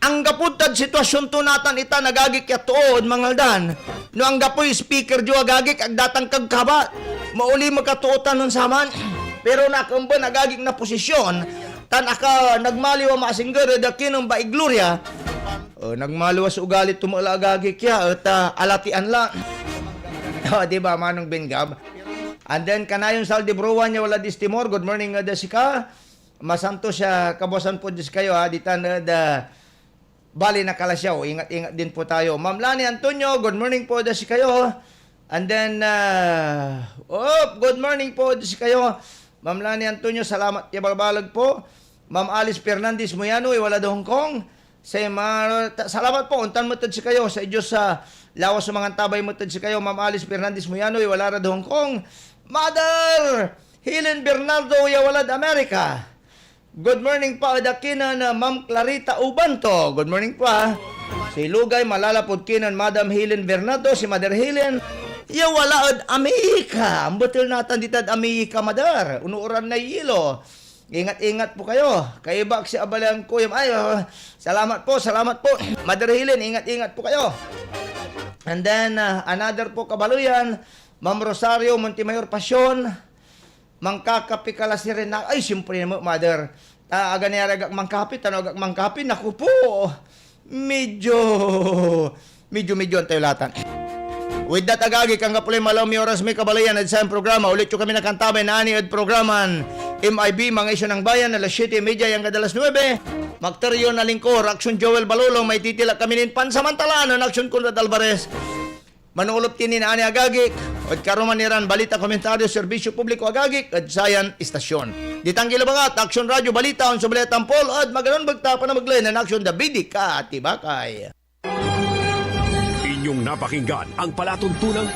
Ang gaputad sitwasyon to natan ita nagagik ya tuod mangaldan. No ang gapoy speaker jo agagik ag datang kagkaba. Mauli magkatuotan nun saman. Pero nakamba nagagik na posisyon, tan aka nagmaliw masingger da kinong ba igloria. Nagmaliw sa ugalit tumala agagik ya at alatian la. Di ba, Manong Bingab? And then, kanayon Saldi Bruwan niya wala distimor. Good morning, Dasika. Masanto siya, kabosan po dis kayo, ha? Ditan, bali na kalasyaw. Ingat-ingat din po tayo. Ma'am Lani Antonio, good morning po dis kayo. And then, good morning po dis kayo. Ma'am Lani Antonio, salamat yabalbalag po. Ma'am Alice Fernandez Muyano, wala do Hong Kong. Salamat po, untan mo si kayo sa Diyos sa lawas sa mga tabay mo si kayo, Ma'am Alice Fernandez Muyano, wala ra do Hong Kong. Mother Helen Bernardo, walad Amerika. Good morning pa, dakinan na Ma'am Clarita Ubanto. Good morning pa. Si Lugay, malalapod kinan Madam Helen Bernardo, si Mother Helen. Walaad Amerika. Ang butil natin ditad Amerika, Mother. Unuuran na yilo. Ingat-ingat po kayo. Kaibak si Abalang Kuyam. Ay, salamat po. Mother Helen, ingat-ingat po kayo. And then, another po kabaluyan, Ma'am Rosario Montemayor Pasyon, mangkakapi kala si Rena. Ay, siyempre mo, mother. Aganera agak mangkapi, tanong agak mangkapi. Naku po, medyo ang tayo latan. With that, agagi, kang kapulay malaw mi oras may kabalayan at sa programa. Ulit yung kami nakantabay na ani at programan MIB, mga isyo ng bayan, alas 7:30 yung kadalas 9. Magtaryo na lingkor, Action Joel Balulong, may titila kami nin pansamantalaan ng Action Conrad Alvarez. Manulop tinin ani agagik, at karumaniran balita, komentaryo, serbisyo publiko agagik, at sayan istasyon. Ditang gilabangat, Action Radio, balita, on subalit tampol, at maganon bagtapa na maglayan ng Action Davidic at Tibakay. Inyong napakinggan ang palatuntunang